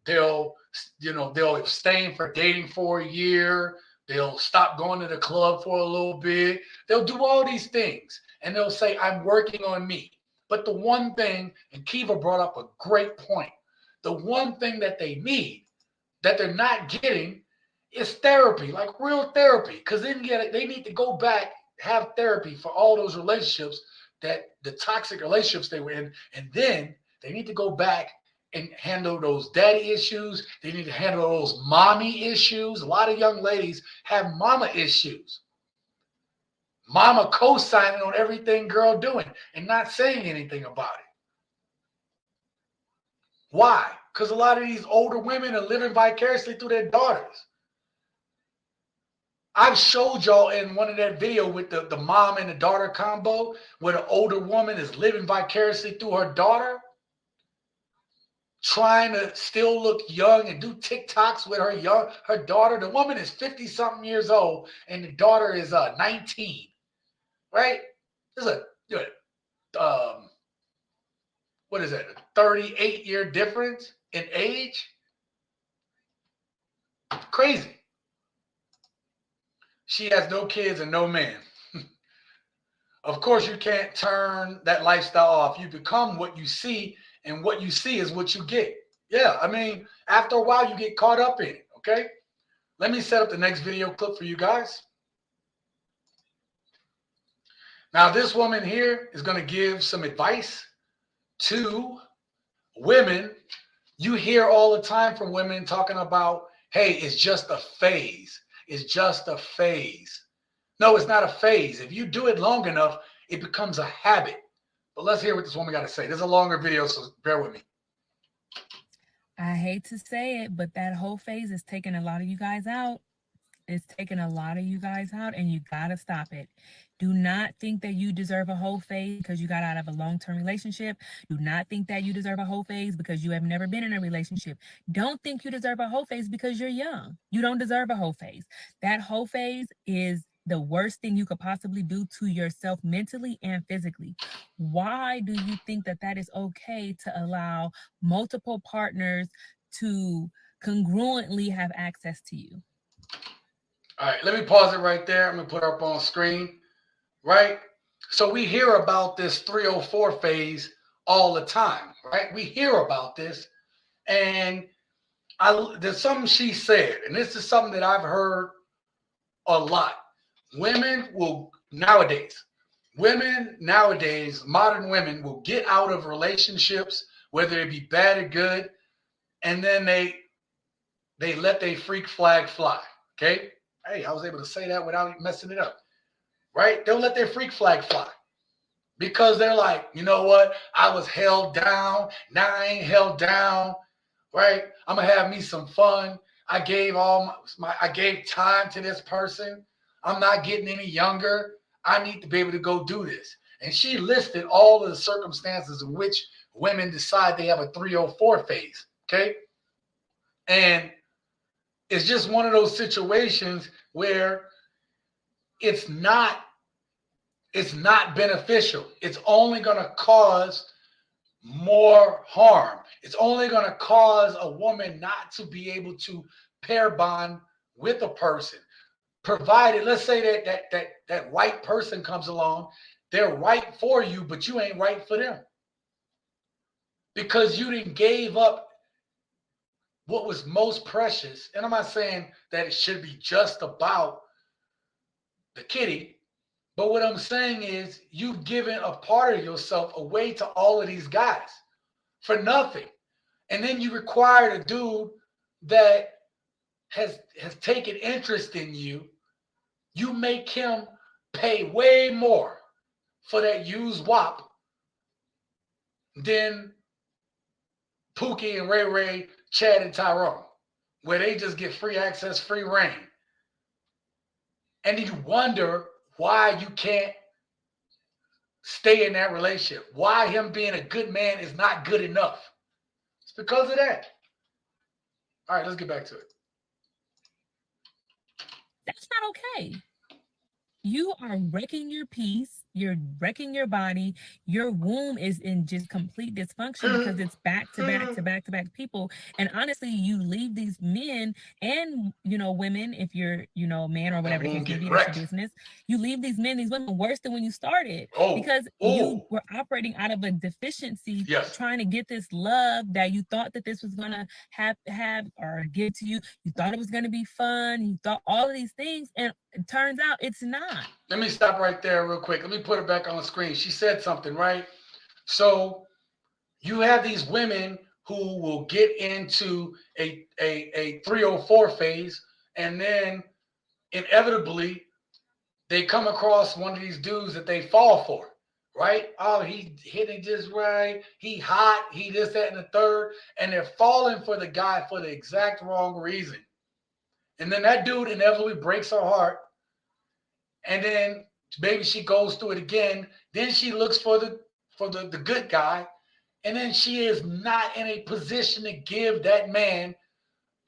They'll abstain for dating for a year. They'll stop going to the club for a little bit. They'll do all these things. And they'll say, I'm working on me. But the one thing, and Kiva brought up a great point, the one thing that they need, that they're not getting, is therapy, like real therapy. Because then they need to go back, have therapy for all those relationships, that the toxic relationships they were in, and then they need to go back and handle those daddy issues. They need to handle those mommy issues. A lot of young ladies have mama issues. Mama co-signing on everything girl doing and not saying anything about it. Why? Because a lot of these older women are living vicariously through their daughters. I've showed y'all in one of that video with the mom and the daughter combo, where the older woman is living vicariously through her daughter, trying to still look young and do TikToks with her daughter. The woman is 50-something years old and the daughter is 19. Right? There's a what is that? A 38-year difference in age? Crazy. She has no kids and no man. Of course, you can't turn that lifestyle off. You become what you see, and what you see is what you get. Yeah, I mean, after a while, you get caught up in it, okay? Let me set up the next video clip for you guys. Now, this woman here is going to give some advice to women. You hear all the time from women talking about, hey, it's just a phase. is just a phase. No, it's not a phase. If you do it long enough, it becomes a habit. But let's hear what this woman got to say. This is a longer video, so bear with me. I hate to say it, but that whole phase is taking a lot of you guys out. It's taking a lot of you guys out, and you gotta stop it. Do not think that you deserve a whole phase because you got out of a long-term relationship. Do not think that you deserve a whole phase because you have never been in a relationship. Don't think you deserve a whole phase because you're young. You don't deserve a whole phase. That whole phase is the worst thing you could possibly do to yourself mentally and physically. Why do you think that that is okay to allow multiple partners to congruently have access to you? All right, let me pause it right there. I'm going to put it up on screen, right? So we hear about this 304 phase all the time, right? We hear about this, and there's something she said, and this is something that I've heard a lot. Women nowadays, modern women will get out of relationships, whether it be bad or good, and then they let their freak flag fly, okay? Hey, I was able to say that without messing it up, right? They'll let their freak flag fly because they're like, you know what? I was held down. Now I ain't held down, right? I'm going to have me some fun. I gave I gave time to this person. I'm not getting any younger. I need to be able to go do this. And she listed all of the circumstances in which women decide they have a 304 phase, okay? And it's just one of those situations where it's not beneficial. It's only going to cause more harm. It's only going to cause a woman not to be able to pair bond with a person. Provided, let's say that right person comes along, they're right for you, but you ain't right for them. Because you didn't gave up what was most precious. And I'm not saying that it should be just about the kitty, but what I'm saying is you've given a part of yourself away to all of these guys for nothing. And then you require a dude that has taken interest in you. You make him pay way more for that used WAP than Pookie and Ray Ray, Chad and Tyrone, where they just get free access, free reign. And you wonder why you can't stay in that relationship. Why him being a good man is not good enough. It's because of that. All right, let's get back to it. That's not okay. You are wrecking your peace. You're wrecking your body. Your womb is in just complete dysfunction because it's back to back to back to back people. And honestly, you leave these men and, women, if you're, a man or whatever the case may be, that's your business. You leave these men, these women worse than when you started because you were operating out of a deficiency, trying to get this love that you thought that this was going to have or give to you. You thought it was going to be fun. You thought all of these things, and it turns out it's not. Let me stop right there real quick. Let me put it back on the screen. She said something, right? So you have these women who will get into a 304 phase, and then inevitably they come across one of these dudes that they fall for, right? Oh, he hit it just right. He hot. He this, that, and the third. And they're falling for the guy for the exact wrong reason. And then that dude inevitably breaks her heart. And then maybe she goes through it again. Then she looks for the good guy. And then she is not in a position to give that man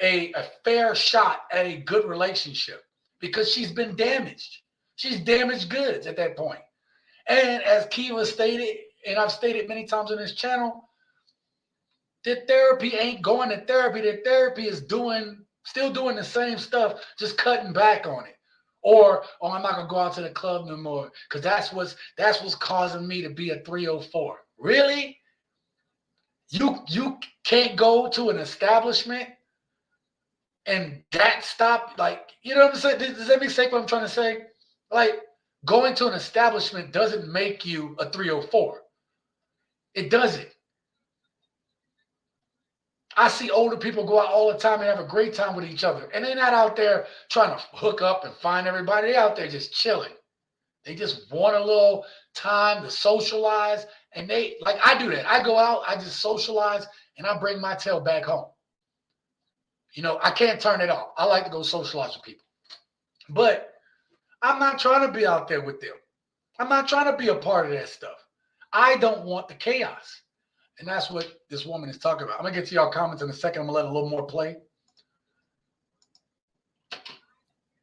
a fair shot at a good relationship because she's been damaged. She's damaged goods at that point. And as Kiva stated, and I've stated many times on this channel, the therapy ain't going to therapy. The therapy is still doing the same stuff, just cutting back on it. Or, I'm not gonna go out to the club no more because that's what's causing me to be a 304. Really? You can't go to an establishment and that stop, like, you know what I'm saying? Does that make sense what I'm trying to say? Like, going to an establishment doesn't make you a 304. It doesn't. I see older people go out all the time and have a great time with each other. And they're not out there trying to hook up and find everybody. They're out there just chilling. They just want a little time to socialize. And they, like I do that. I go out, I just socialize, and I bring my tail back home. You know, I can't turn it off. I like to go socialize with people. But I'm not trying to be out there with them. I'm not trying to be a part of that stuff. I don't want the chaos. And that's what this woman is talking about. I'm going to get to y'all comments in a second. I'm going to let a little more play.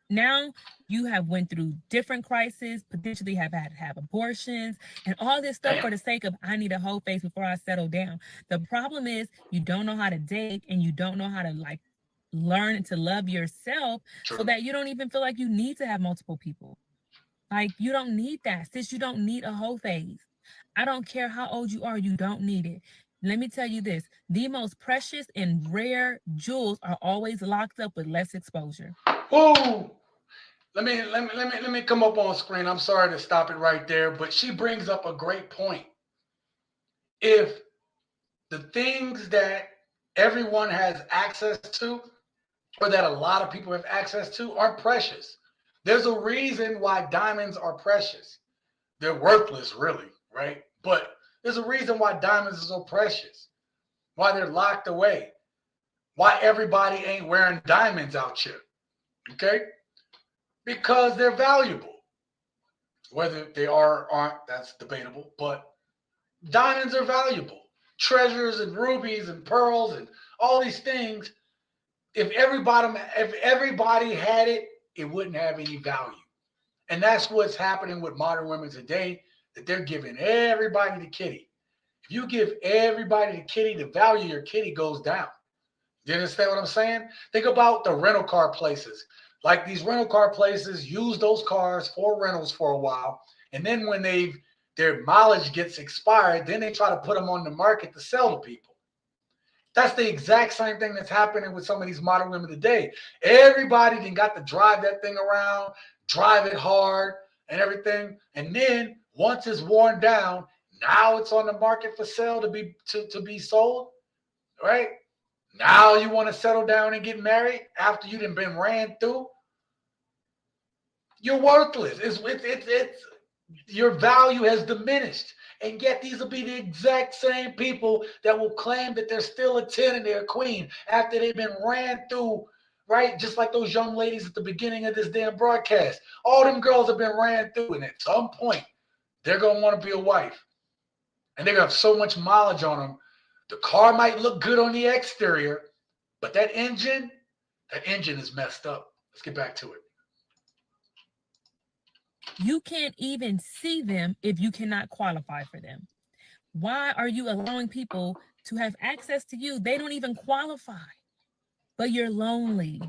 Now you have went through different crises, potentially have had to have abortions and all this stuff for the sake of, I need a whole face before I settle down. The problem is you don't know how to date and you don't know how to like learn to love yourself so that you don't even feel like you need to have multiple people. Like you don't need that. Sis, you don't need a whole phase. I don't care how old you are, you don't need it. Let me tell you this, the most precious and rare jewels are always locked up with less exposure. Whoa! Let me come up on screen. I'm sorry to stop it right there, but she brings up a great point. If the things that everyone has access to, or that a lot of people have access to, aren't precious. There's a reason why diamonds are precious. They're worthless, really, right? But there's a reason why diamonds are so precious, why they're locked away, why everybody ain't wearing diamonds out here, okay? Because they're valuable. Whether they are or aren't, that's debatable, but diamonds are valuable. Treasures and rubies and pearls and all these things, if everybody had it, it wouldn't have any value. And that's what's happening with modern women today, that they're giving everybody the kitty. If you give everybody the kitty, the value of your kitty goes down. Do you understand what I'm saying? Think about the rental car places. Like these rental car places use those cars for rentals for a while. And then when their mileage gets expired, then they try to put them on the market to sell to people. That's the exact same thing that's happening with some of these modern women today. Everybody then got to drive that thing around, drive it hard and everything. And then once it's worn down, now it's on the market for sale to be sold, right? Now you want to settle down and get married after you done been ran through. You're worthless. It's your value has diminished. And yet these will be the exact same people that will claim that they're still a 10 and they're a queen after they've been ran through, right? Just like those young ladies at the beginning of this damn broadcast. All them girls have been ran through, and at some point, they're going to want to be a wife. And they're going to have so much mileage on them. The car might look good on the exterior, but that engine is messed up. Let's get back to it. You can't even see them if you cannot qualify for them. Why are you allowing people to have access to you? They don't even qualify, but you're lonely.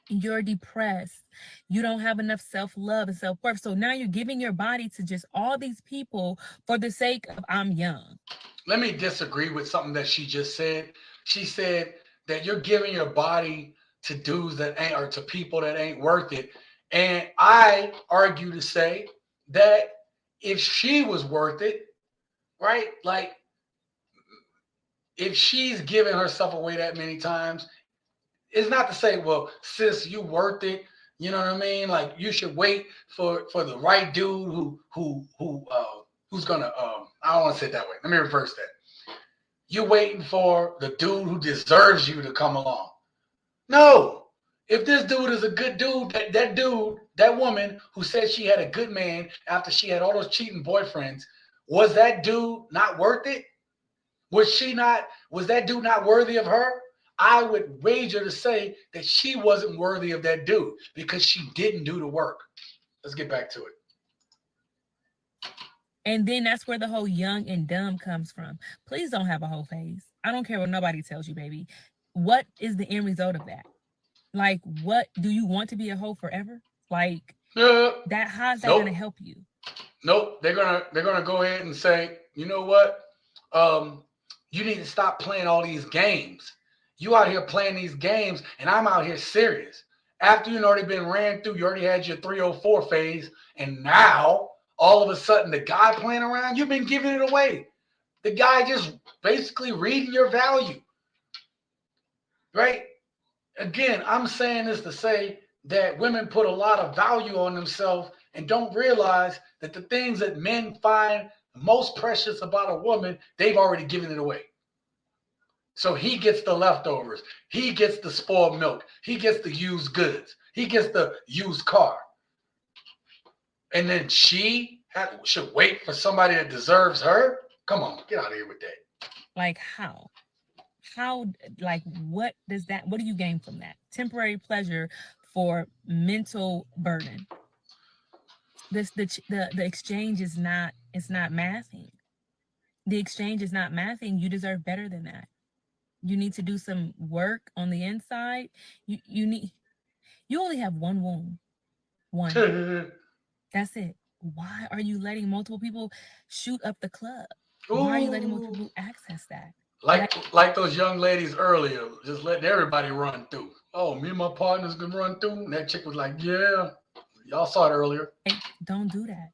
You're depressed. You don't have enough self-love and self-worth. So now you're giving your body to just all these people for the sake of I'm young. Let me disagree with something that she just said. She said that you're giving your body to dudes that ain't, or to people that ain't worth it. And I argue to say that if she was worth it, right? Like if she's giving herself away that many times, it's not to say, well, sis, you worth it. You know what I mean? Like you should wait for the right dude who's gonna I don't want to say it that way. Let me reverse that. You're waiting for the dude who deserves you to come along. No. If this dude is a good dude, that woman who said she had a good man after she had all those cheating boyfriends, was that dude not worth it? Was that dude not worthy of her? I would wager to say that she wasn't worthy of that dude because she didn't do the work. Let's get back to it. And then that's where the whole young and dumb comes from. Please don't have a whole phase. I don't care what nobody tells you, baby. What is the end result of that? Like, what do you want to be a hoe forever? Like that? How's that going to help you? Nope. They're gonna go ahead and say, you know what? You need to stop playing all these games. You out here playing these games, and I'm out here serious. After you've already been ran through, you already had your 304 phase, and now all of a sudden the guy playing around, you've been giving it away. The guy just basically reading your value. right? Again, I'm saying this to say that women put a lot of value on themselves and don't realize that the things that men find most precious about a woman, they've already given it away. So he gets the leftovers. He gets the spoiled milk. He gets the used goods. He gets the used car. And then she should wait for somebody that deserves her? Come on, get out of here with that. Like how? How, like, what do you gain from that? Temporary pleasure for mental burden. The exchange is not, it's not mathing. The exchange is not mathing. You deserve better than that. You need to do some work on the inside. You only have one wound. One. That's it. Why are you letting multiple people shoot up the club? Why are you letting multiple people access that? Like those young ladies earlier, just letting everybody run through. Oh, me and my partners can run through. And that chick was like, yeah. Y'all saw it earlier. Don't do that.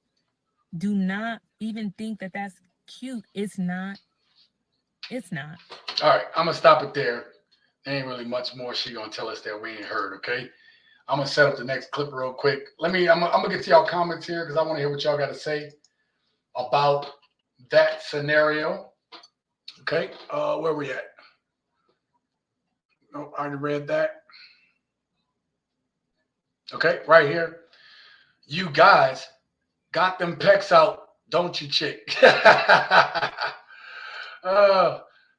Do not even think that that's cute. It's not. It's not. All right, I'm going to stop it there. There ain't really much more she going to tell us that we ain't heard, okay? I'm going to set up the next clip real quick. I'm going to get to y'all comments here because I want to hear what y'all got to say about that scenario. Okay, where we at? Nope, I already read that. Okay, right here. You guys got them pecs out, don't you, chick?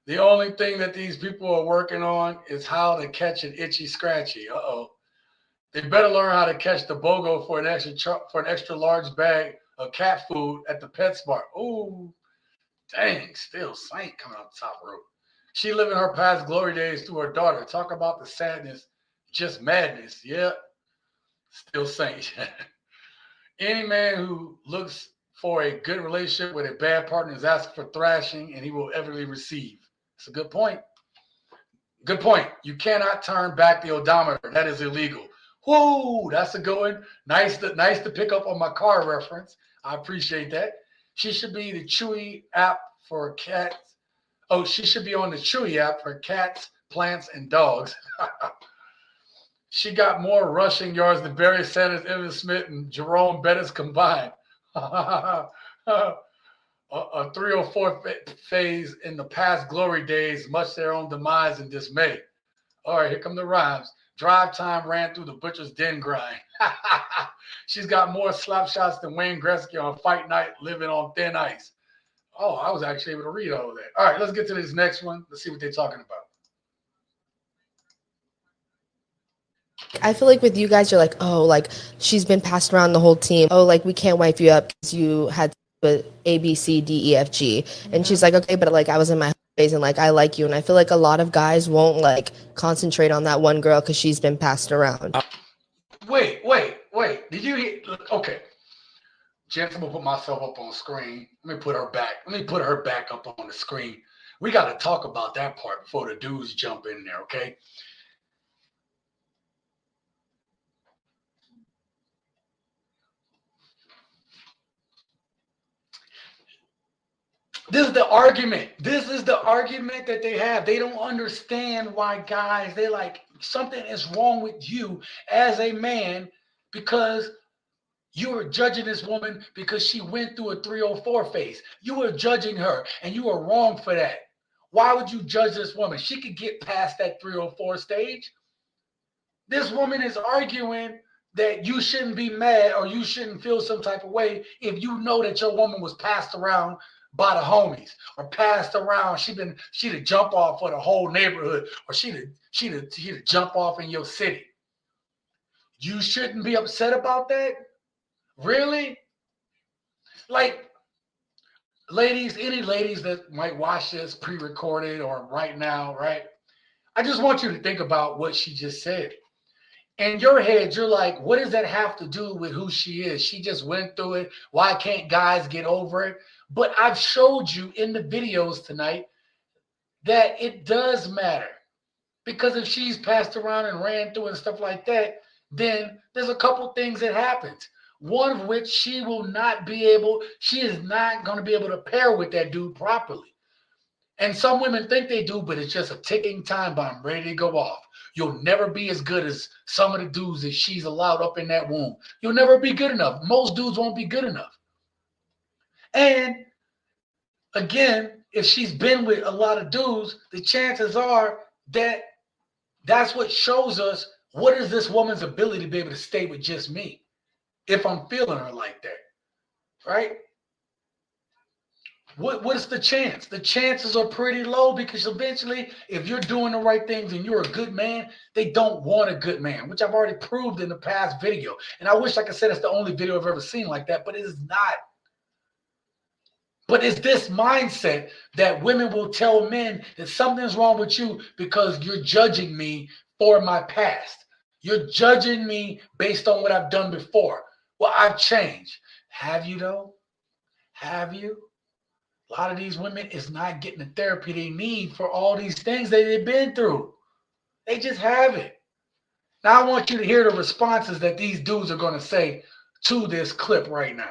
The only thing that these people are working on is how to catch an itchy scratchy. Uh-oh. They better learn how to catch the BOGO for an extra large bag of cat food at the PetSmart. Ooh. Dang, still Saint coming out the top rope. She living her past glory days through her daughter. Talk about the sadness, just madness. Yeah, still Saint. Any man who looks for a good relationship with a bad partner is asking for thrashing, and he will everly receive. It's a good point. Good point. You cannot turn back the odometer. That is illegal. Whoa, that's a good one. Nice to pick up on my car reference. I appreciate that. She should be the Chewy app for cats. Oh, she should be on the Chewy app for cats, plants, and dogs. She got more rushing yards than Barry Sanders, Emmitt Smith, and Jerome Bettis combined. A 304 phase in the past glory days, much their own demise and dismay. All right, here come the rhymes. Drive time ran through the butcher's den grind. She's got more slap shots than Wayne Gretzky on fight night living on thin ice. Oh, I was actually able to read all of that. All right, let's get to this next one. Let's see what they're talking about. I feel like with you guys, you're like, oh, like she's been passed around the whole team. Oh, like we can't wipe you up because you had A, B, C, D, E, F, G. And she's like, okay, but like I was in my phase and like I like you. And I feel like a lot of guys won't like concentrate on that one girl because she's been passed around. Wait. Did you hear? Okay. Gents, I'm gonna put myself up on screen. Let me put her back up on the screen. We got to talk about that part before the dudes jump in there, okay? This is the argument. This is the argument that they have. They don't understand why guys, they're like, something is wrong with you as a man because you were judging this woman because she went through a 304 phase. You were judging her, and you were wrong for that. Why would you judge this woman? She could get past that 304 stage. This woman is arguing that you shouldn't be mad or you shouldn't feel some type of way if you know that your woman was passed around by the homies or passed around. She'd jump off for the whole neighborhood or she'd jump off in your city. You shouldn't be upset about that? Really? Like, ladies, any ladies that might watch this pre-recorded or right now, right? I just want you to think about what she just said. In your head, you're like, what does that have to do with who she is? She just went through it. Why can't guys get over it? But I've showed you in the videos tonight that it does matter. Because if she's passed around and ran through and stuff like that, then there's a couple things that happens. One of which she is not going to be able to pair with that dude properly. And some women think they do, but it's just a ticking time bomb ready to go off. You'll never be as good as some of the dudes that she's allowed up in that womb. You'll never be good enough. Most dudes won't be good enough. And again, if she's been with a lot of dudes, the chances are that that's what shows us what is this woman's ability to be able to stay with just me if I'm feeling her like that, right? What is the chance? The chances are pretty low because eventually, if you're doing the right things and you're a good man, they don't want a good man, which I've already proved in the past video. And I wish I could say that's the only video I've ever seen like that, but it is not. But it's this mindset that women will tell men that something's wrong with you because you're judging me for my past. You're judging me based on what I've done before. Well, I've changed. Have you though? Have you? A lot of these women is not getting the therapy they need for all these things that they've been through. They just haven't. Now I want you to hear the responses that these dudes are going to say to this clip right now.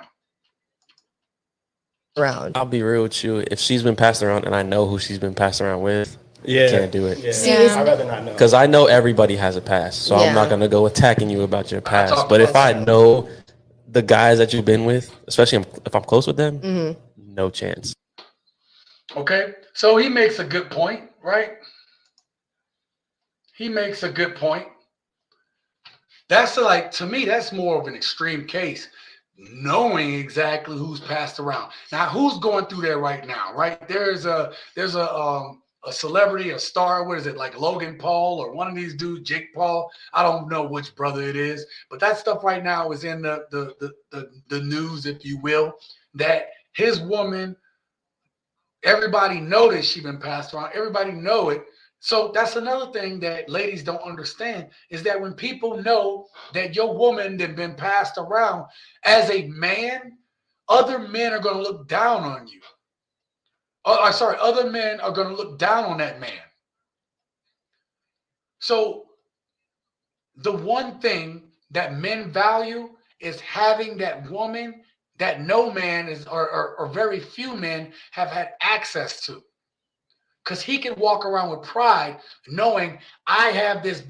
I'll be real with you. If she's been passed around and I know who she's been passed around with, can't do it. Yeah. I'd rather not know. Because I know everybody has a past. So I'm not going to go attacking you about your past. But if I know the guys that you've been with, especially if I'm close with them, no chance. Okay, so he makes a good point, right? He makes a good point. That's like, to me, that's more of an extreme case, knowing exactly who's passed around. Now, who's going through that right now, right? There's a celebrity, a star, what is it, like Logan Paul or one of these dudes, Jake Paul. I don't know which brother it is, but that stuff right now is in the news, if you will, that his woman, everybody noticed she been passed around. Everybody know it. So that's another thing that ladies don't understand is that when people know that your woman that been passed around as a man, other men are going to look down on you. Other men are going to look down on that man. So the one thing that men value is having that woman that no man is, or very few men have had access to. Because he can walk around with pride knowing I have this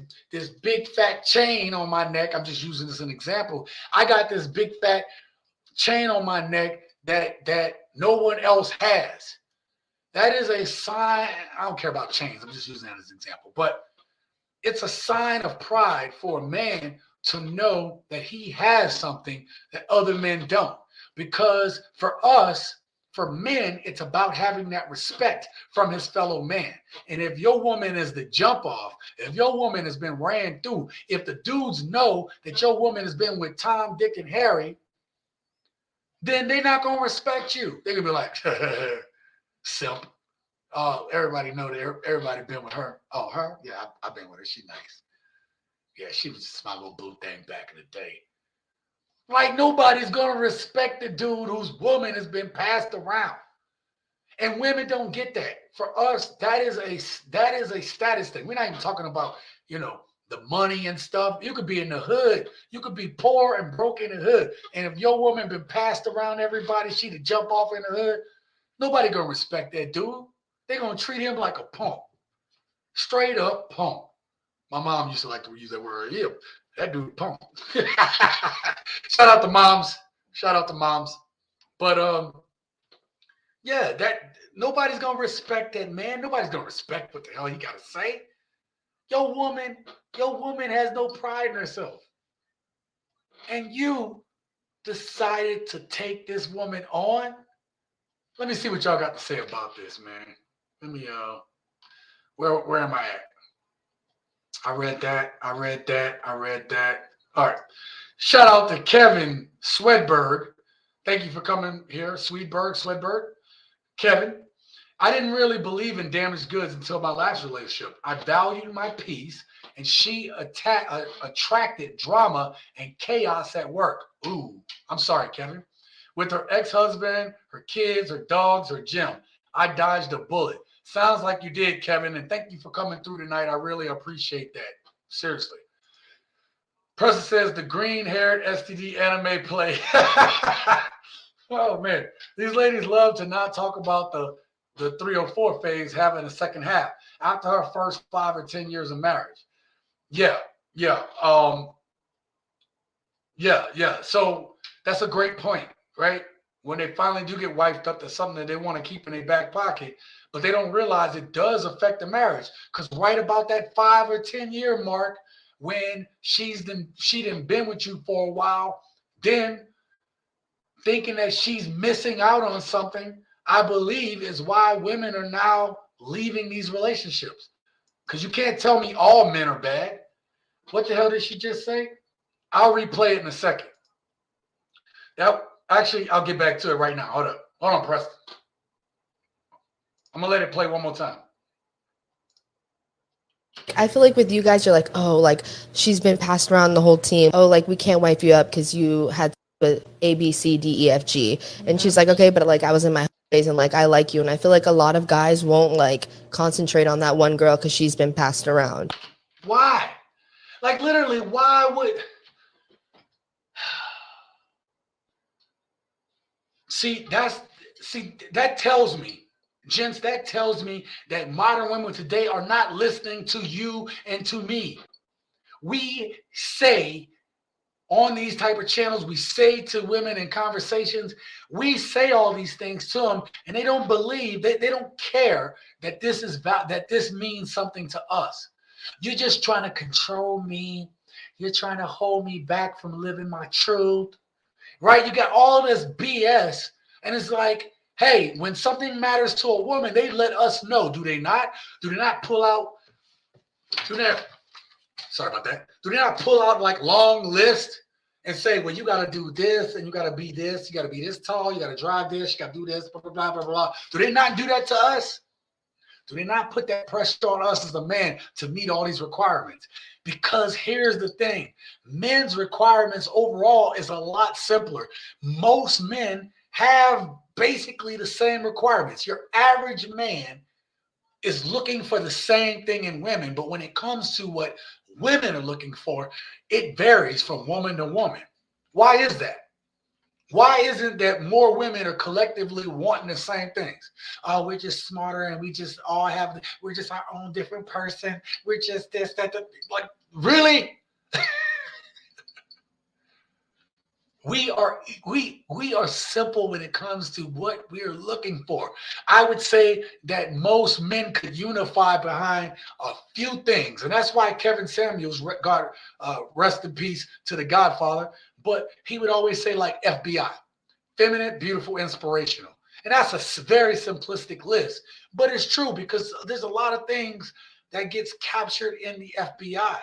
big fat chain on my neck. I'm just using this as an example. I got this big fat chain on my neck that no one else has. That is a sign. I don't care about chains. I'm just using that as an example. But it's a sign of pride for a man to know that he has something that other men don't. Because for us, for men, it's about having that respect from his fellow man. And if your woman is the jump off, if your woman has been ran through, if the dudes know that your woman has been with Tom, Dick, and Harry, then they're not going to respect you. They're going to be like, simp. Oh, everybody know that everybody been with her. Oh, her? Yeah, I've been with her. She's nice. Yeah, she was just my little blue thing back in the day. Like nobody's going to respect the dude whose woman has been passed around. And women don't get that. For us, that is a status thing. We're not even talking about, the money and stuff. You could be in the hood. You could be poor and broke in the hood. And if your woman been passed around everybody, she to jump off in the hood, nobody going to respect that dude. They're going to treat him like a punk. Straight up punk. My mom used to like to use that word. Yeah, that dude punk. Shout out to moms. Shout out to moms. But yeah, that nobody's gonna respect that man. Nobody's gonna respect what the hell he gotta say. Your woman has no pride in herself. And you decided to take this woman on. Let me see what y'all got to say about this, man. Let me where am I at? I read that. All right. Shout out to Kevin Swedberg. Thank you for coming here, Swedberg. Kevin, I didn't really believe in damaged goods until my last relationship. I valued my peace, and she attracted drama and chaos at work. Ooh, I'm sorry, Kevin. With her ex-husband, her kids, her dogs, her gym. I dodged a bullet. Sounds like you did, Kevin, and thank you for coming through tonight. I really appreciate that. Seriously. Person says the green-haired STD anime play. Oh, man. These ladies love to not talk about the the 3 or 4 phase having a second half after her first 5 or 10 years of marriage. Yeah. So that's a great point, right? When they finally do get wifed up, that's something that they want to keep in their back pocket, but they don't realize it does affect the marriage. Because right about that 5 or 10 year mark, when she done been with you for a while, then thinking that she's missing out on something, I believe is why women are now leaving these relationships. Because you can't tell me all men are bad. What the hell did she just say? I'll replay it in a second. Actually, I'll get back to it right now. Hold on, Preston. I'm going to let it play one more time. I feel like with you guys, you're like, oh, like she's been passed around the whole team. Oh, like we can't wipe you up because you had A, B, C, D, E, F, G. And she's like, okay, but like I was in my phase and like I like you. And I feel like a lot of guys won't like concentrate on that one girl because she's been passed around. Why? Like literally, why would... That tells me, gents, that tells me that modern women today are not listening to you and to me. We say on these type of channels, we say to women in conversations, we say all these things to them, and they don't believe, they don't care that this means something to us. You're just trying to control me. You're trying to hold me back from living my truth. Right? You got all this BS, and it's like, hey, when something matters to a woman, they let us know. Do they not? Do they not pull out? Sorry about that. Do they not pull out like long list and say, well, you got to do this, and you got to be this, you got to be this tall, you got to drive this, you got to do this, blah, blah, blah, blah, blah. Do they not do that to us? Do they not put that pressure on us as a man to meet all these requirements? Because here's the thing. Men's requirements overall is a lot simpler. Most men have basically the same requirements. Your average man is looking for the same thing in women, but when it comes to what women are looking for, it varies from woman to woman. Why is that? Why isn't that more women are collectively wanting the same things? Oh, we're just smarter and we just all have, we're just our own different person. We're just this, that, like, really? We are simple when it comes to what we're looking for. I would say that most men could unify behind a few things. And that's why Kevin Samuels, God rest in peace to the Godfather, but he would always say like FBI, feminine, beautiful, inspirational. And that's a very simplistic list, but it's true because there's a lot of things that gets captured in the FBI.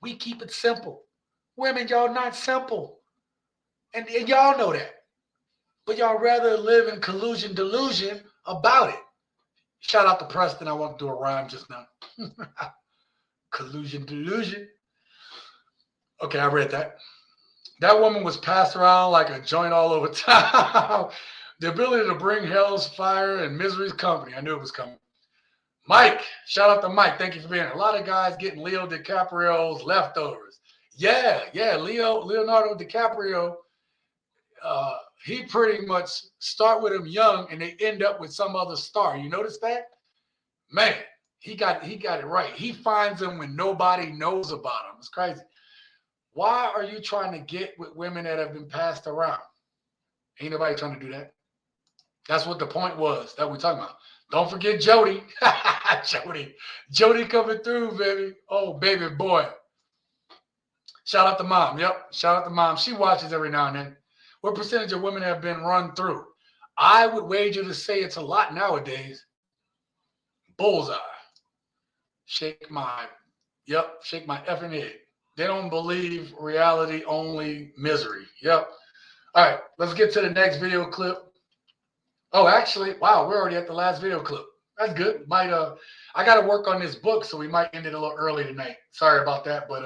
We keep it simple. Women, y'all not simple. And y'all know that. But y'all rather live in collusion, delusion about it. Shout out to Preston. I want to do a rhyme just now. Collusion, delusion. Okay, I read that. That woman was passed around like a joint all over town. The ability to bring hell's fire and misery's company. I knew it was coming. Mike, shout out to Mike. Thank you for being here. A lot of guys getting Leo DiCaprio's leftovers. Yeah, Leonardo DiCaprio. He pretty much start with him young and they end up with some other star. You notice that? Man, he got it right. He finds them when nobody knows about him. It's crazy. Why are you trying to get with women that have been passed around? Ain't nobody trying to do that. That's what the point was that we're talking about. Don't forget Jody. Jody coming through, baby. Oh, baby boy. Shout out to Mom. Yep, shout out to Mom. She watches every now and then. What percentage of women have been run through? I would wager to say it's a lot nowadays. Bullseye. Shake my effing head. They don't believe reality, only misery. Yep. All right, let's get to the next video clip. Oh, actually, wow, we're already at the last video clip. That's good. I got to work on this book, so we might end it a little early tonight. Sorry about that, but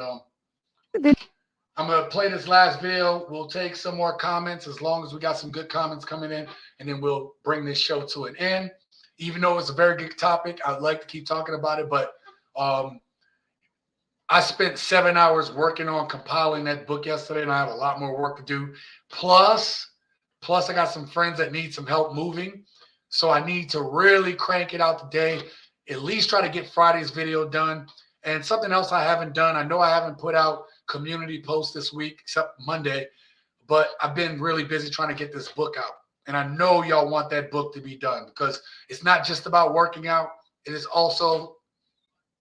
I'm going to play this last video. We'll take some more comments as long as we got some good comments coming in, and then we'll bring this show to an end. Even though it's a very good topic, I'd like to keep talking about it, but I spent 7 hours working on compiling that book yesterday, and I have a lot more work to do. Plus I got some friends that need some help moving. So I need to really crank it out today. At least try to get Friday's video done. And something else I haven't done. I know I haven't put out community posts this week except Monday, but I've been really busy trying to get this book out. And I know y'all want that book to be done because it's not just about working out. It is also,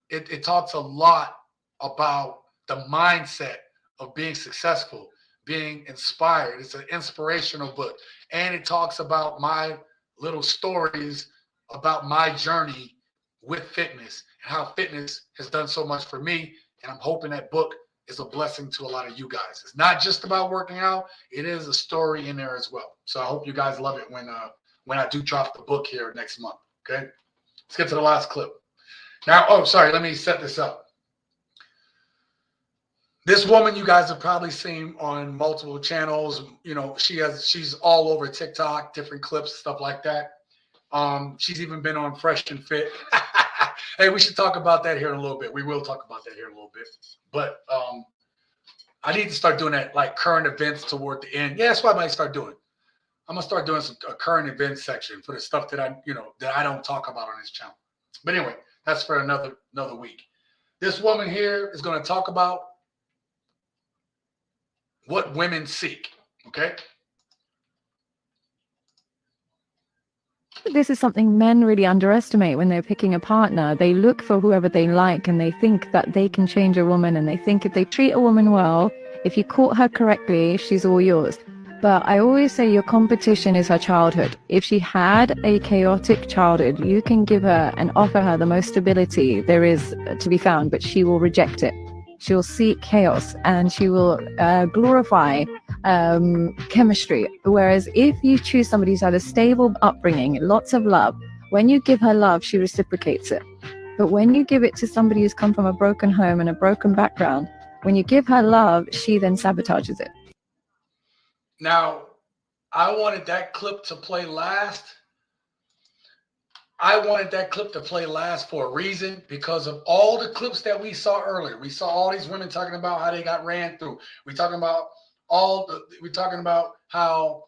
it talks a lot about the mindset of being successful, being inspired. It's an inspirational book. And it talks about my little stories about my journey with fitness and how fitness has done so much for me. And I'm hoping that book is a blessing to a lot of you guys. It's not just about working out. It is a story in there as well. So I hope you guys love it when I do drop the book here next month. Okay. Let's get to the last clip. Now, oh, sorry. Let me set this up. This woman you guys have probably seen on multiple channels. You know, she's all over TikTok, different clips, stuff like that. She's even been on Fresh and Fit. Hey, we should talk about that here in a little bit. We will talk about that here in a little bit. But I need to start doing that, like current events toward the end. Yeah, that's what I might start doing. I'm gonna start doing a current events section for the stuff that I don't talk about on this channel. But anyway, that's for another week. This woman here is gonna talk about what women seek. Okay. This is something men really underestimate when they're picking a partner. They look for whoever they like and they think that they can change a woman, and they think if they treat a woman well, if you court her correctly, she's all yours. But I always say your competition is her childhood. If she had a chaotic childhood, you can give her and offer her the most stability there is to be found, but she will reject it. She will seek chaos and she will glorify chemistry. Whereas if you choose somebody who's had a stable upbringing, lots of love, when you give her love, she reciprocates it. But when you give it to somebody who's come from a broken home and a broken background, when you give her love, she then sabotages it. Now, I wanted that clip to play last. I wanted that clip to play last for a reason, because of all the clips that we saw earlier. We saw all these women talking about how they got ran through. We're talking about how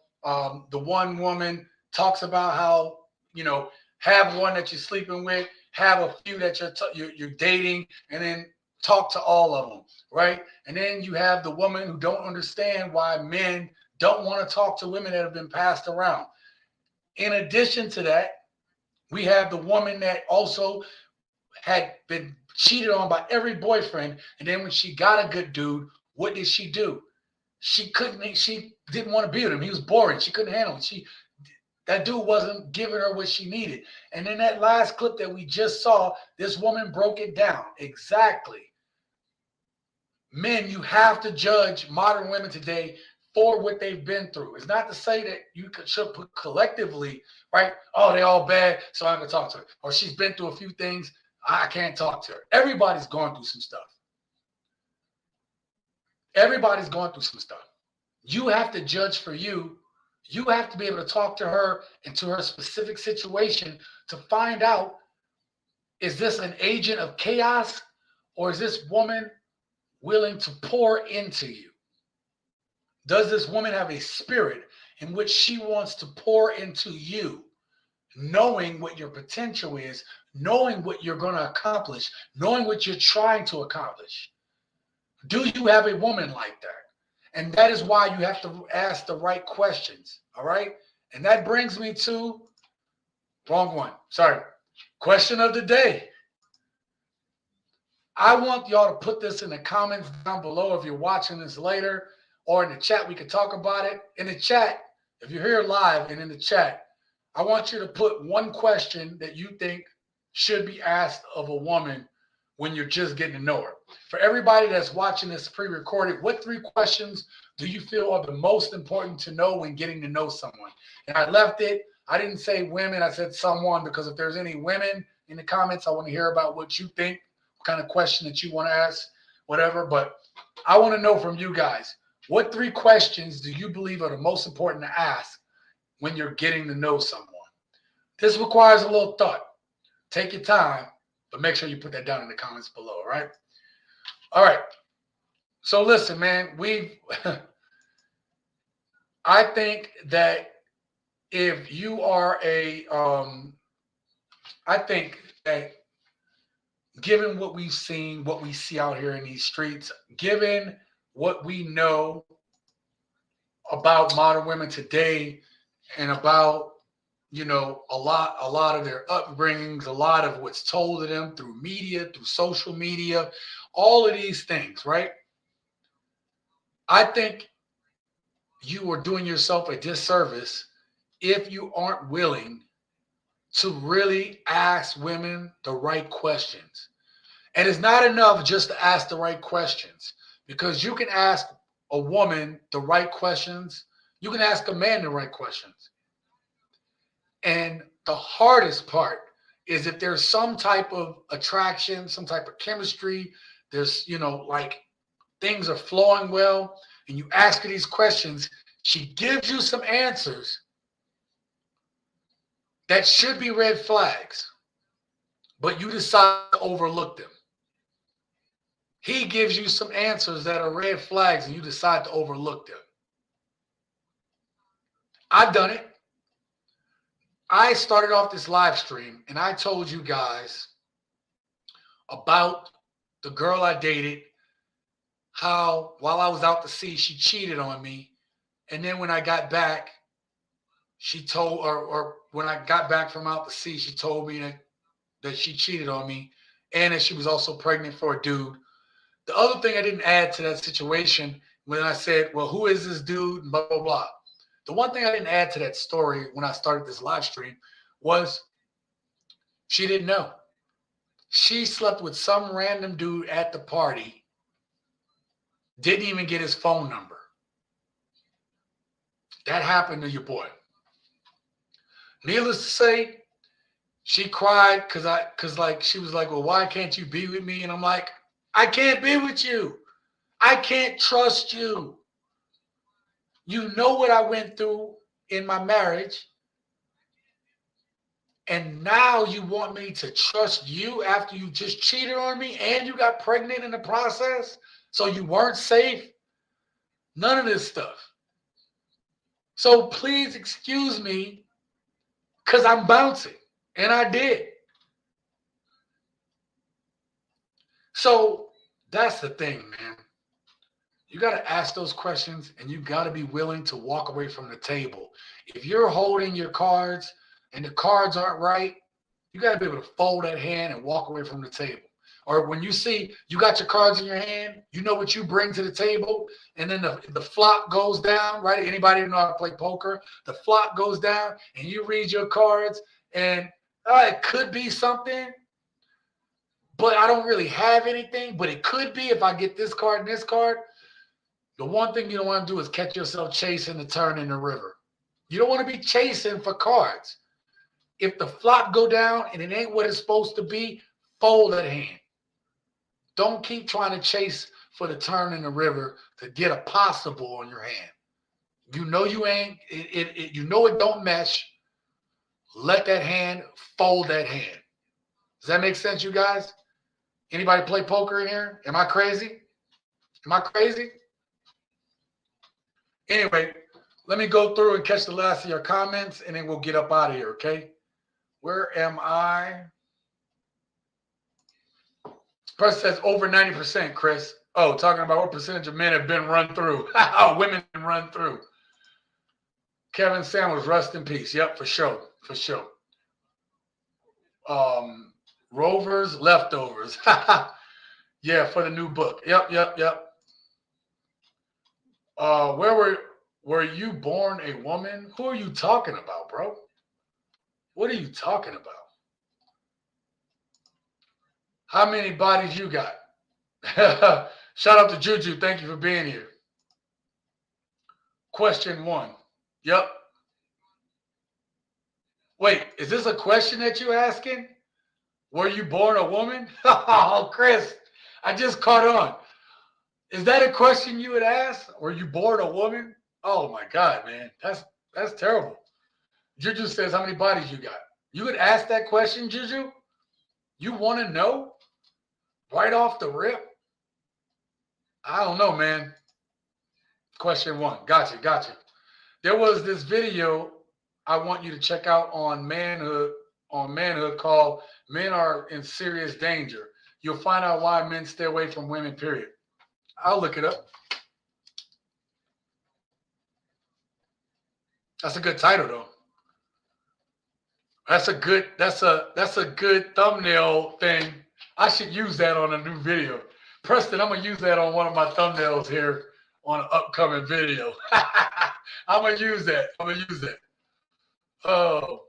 the one woman talks about how, have one that you're sleeping with, have a few that you're dating, and then talk to all of them, right? And then you have the woman who don't understand why men don't want to talk to women that have been passed around. In addition to that, we have the woman that also had been cheated on by every boyfriend. And then when she got a good dude, what did she do? She didn't want to be with him. He was boring. She couldn't handle it. That dude wasn't giving her what she needed. And in that last clip that we just saw, this woman broke it down. Exactly. Men, you have to judge modern women today for what they've been through. It's not to say that you should put collectively, right? Oh, they all bad, so I'm gonna talk to her. Or she's been through a few things, I can't talk to her. Everybody's going through some stuff. Everybody's going through some stuff. You have to judge for you. You have to be able to talk to her and to her specific situation to find out, is this an agent of chaos, or is this woman willing to pour into you? Does this woman have a spirit in which she wants to pour into you, knowing what your potential is, knowing what you're going to accomplish, knowing what you're trying to accomplish? Do you have a woman like that? And that is why you have to ask the right questions, all right? And that brings me to, wrong one, sorry, question of the day. I want y'all to put this in the comments down below if you're watching this later, or in the chat, we could talk about it. In the chat, if you're here live and in the chat, I want you to put one question that you think should be asked of a woman when you're just getting to know her. For everybody that's watching this pre-recorded, what 3 questions do you feel are the most important to know when getting to know someone? And I left it, I didn't say women, I said someone, because if there's any women in the comments, I want to hear about what you think, what kind of question that you want to ask, whatever. But I want to know from you guys, what 3 questions do you believe are the most important to ask when you're getting to know someone? This requires a little thought. Take your time, but make sure you put that down in the comments below, all right? All right. So listen, man, I think that if you are I think that given what we've seen, what we see out here in these streets, given what we know about modern women today and about, you know, a lot of their upbringings, a lot of what's told to them through media, through social media, all of these things, right? I think you are doing yourself a disservice if you aren't willing to really ask women the right questions. And it's not enough just to ask the right questions, because you can ask a woman the right questions. You can ask a man the right questions. And the hardest part is if there's some type of attraction, some type of chemistry, there's, you know, like things are flowing well, and you ask her these questions, she gives you some answers that should be red flags, but you decide to overlook them. He gives you some answers that are red flags and you decide to overlook them. I've done it. I started off this live stream and I told you guys about the girl I dated, how while I was out to sea, she cheated on me. And then when I got back, she told, or when I got back from out to sea, she told me that she cheated on me and that she was also pregnant for a dude. The other thing I didn't add to that situation when I said, well, who is this dude? And blah, blah, blah. The one thing I didn't add to that story when I started this live stream was she didn't know. She slept with some random dude at the party, didn't even get his phone number. That happened to your boy. Needless to say, she cried because like she was like, well, why can't you be with me? And I'm like, I can't be with you. I can't trust you. You know what I went through in my marriage. And now you want me to trust you after you just cheated on me and you got pregnant in the process? So you weren't safe? None of this stuff. So please excuse me because I'm bouncing. And I did. So that's the thing, man. You got to ask those questions and you got to be willing to walk away from the table. If you're holding your cards and the cards aren't right, you got to be able to fold that hand and walk away from the table. Or when you see you got your cards in your hand, you know what you bring to the table, and then the flop goes down, right? Anybody know how to play poker? The flop goes down and you read your cards and it could be something, but I don't really have anything, but it could be if I get this card and this card. The one thing you don't want to do is catch yourself chasing the turn in the river. You don't want to be chasing for cards. If the flop go down and it ain't what it's supposed to be, fold that hand. Don't keep trying to chase for the turn in the river to get a possible on your hand. You know you ain't, you know it don't mesh. Let that hand fold that hand. Does that make sense, you guys? Anybody play poker in here? Am I crazy? Am I crazy? Anyway, let me go through and catch the last of your comments, and then we'll get up out of here, okay? Where am I? Person says over 90%, Chris. Oh, talking about what percentage of men have been run through. Women run through. Kevin Samuels, rest in peace. Yep, for sure. For sure. Rovers, leftovers. Yeah, for the new book. Yep. Where were you born a woman? Who are you talking about, bro? What are you talking about? How many bodies you got? Shout out to Juju. Thank you for being here. Question 1. Yep. Wait, is this a question that you're asking? Were you born a woman? Oh, Chris, I just caught on. Is that a question you would ask? Were you born a woman? Oh my God, man. That's terrible. Juju says, how many bodies you got? You would ask that question, Juju? You want to know? Right off the rip? I don't know, man. Question 1. Gotcha. There was this video I want you to check out on Manhood called Men Are in Serious Danger. You'll find out why men stay away from women, period. I'll look it up. That's a good title, though. That's a good thumbnail thing. I should use that on a new video. Preston, I'm gonna use that on one of my thumbnails here on an upcoming video. I'm gonna use that. Oh,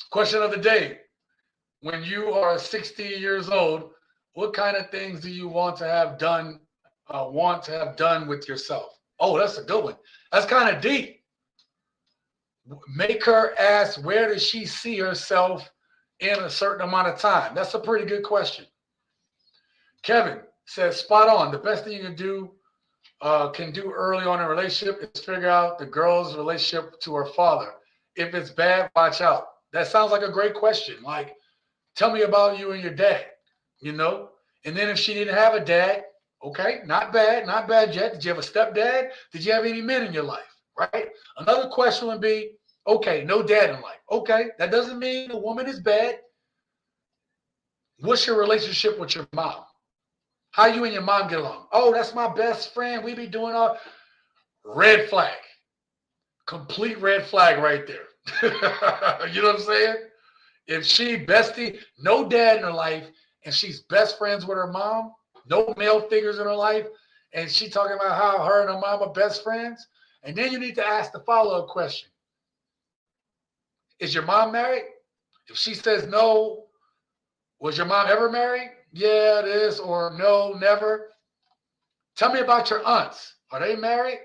question of the day. When you are 60 years old, what kind of things do you want to have done with yourself? Oh, that's a good one. That's kind of deep. Make her ask, where does she see herself in a certain amount of time? That's a pretty good question. Kevin says, spot on. The best thing you can do early on in a relationship is figure out the girl's relationship to her father. If it's bad, watch out. That sounds like a great question. Like, tell me about you and your dad, you know? And then if she didn't have a dad, okay, not bad yet. Did you have a stepdad? Did you have any men in your life, right? Another question would be, okay, no dad in life. Okay, that doesn't mean the woman is bad. What's your relationship with your mom? How you and your mom get along? Oh, that's my best friend. We be doing all red flag. Complete red flag right there. You know what I'm saying? If she bestie, no dad in her life, and she's best friends with her mom, no male figures in her life, and she talking about how her and her mom are best friends, and then you need to ask the follow-up question. Is your mom married? If she says no, was your mom ever married? Yeah, it is, or no, never. Tell me about your aunts. Are they married?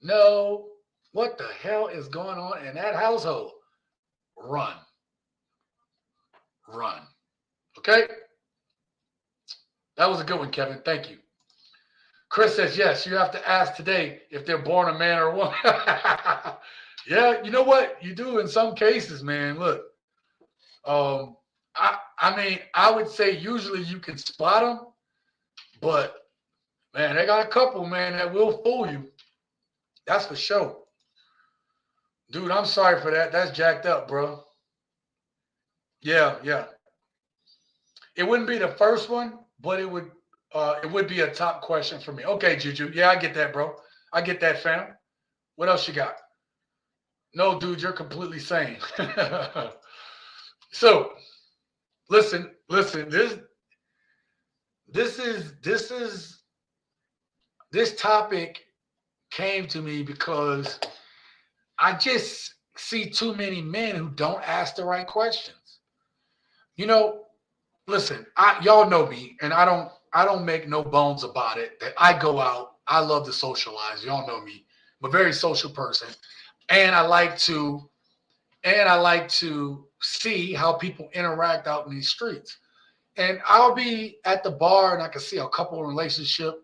No. What the hell is going on in that household? Run. Okay? That was a good one, Kevin. Thank you. Chris says, yes, you have to ask today if they're born a man or a woman. Yeah, you know what? You do in some cases, man. Look, I mean, I would say usually you can spot them, but, man, they got a couple, man, that will fool you. That's for sure. Dude, I'm sorry for that. That's jacked up, bro. Yeah. It wouldn't be the first one, but it would be a top question for me. Okay, Juju. Yeah, I get that, bro. I get that, fam. What else you got? No, dude, you're completely sane. So, listen. This topic came to me because I just see too many men who don't ask the right questions. You know, listen, y'all know me, and I don't make no bones about it that I go out. I love to socialize. Y'all know me. I'm a very social person, and I like to see how people interact out in these streets. And I'll be at the bar, and I can see a couple relationship.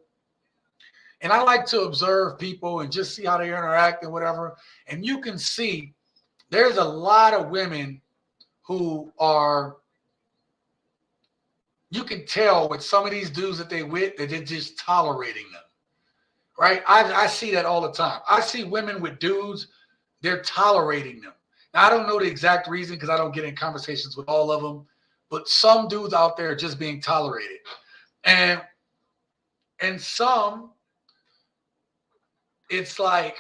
And I like to observe people and just see how they interact and whatever. And you can see there's a lot of women who are, you can tell with some of these dudes that they with that they're just tolerating them, right? I see that all the time. I see women with dudes, they're tolerating them. Now, I don't know the exact reason because I don't get in conversations with all of them, but some dudes out there are just being tolerated. And some, it's like,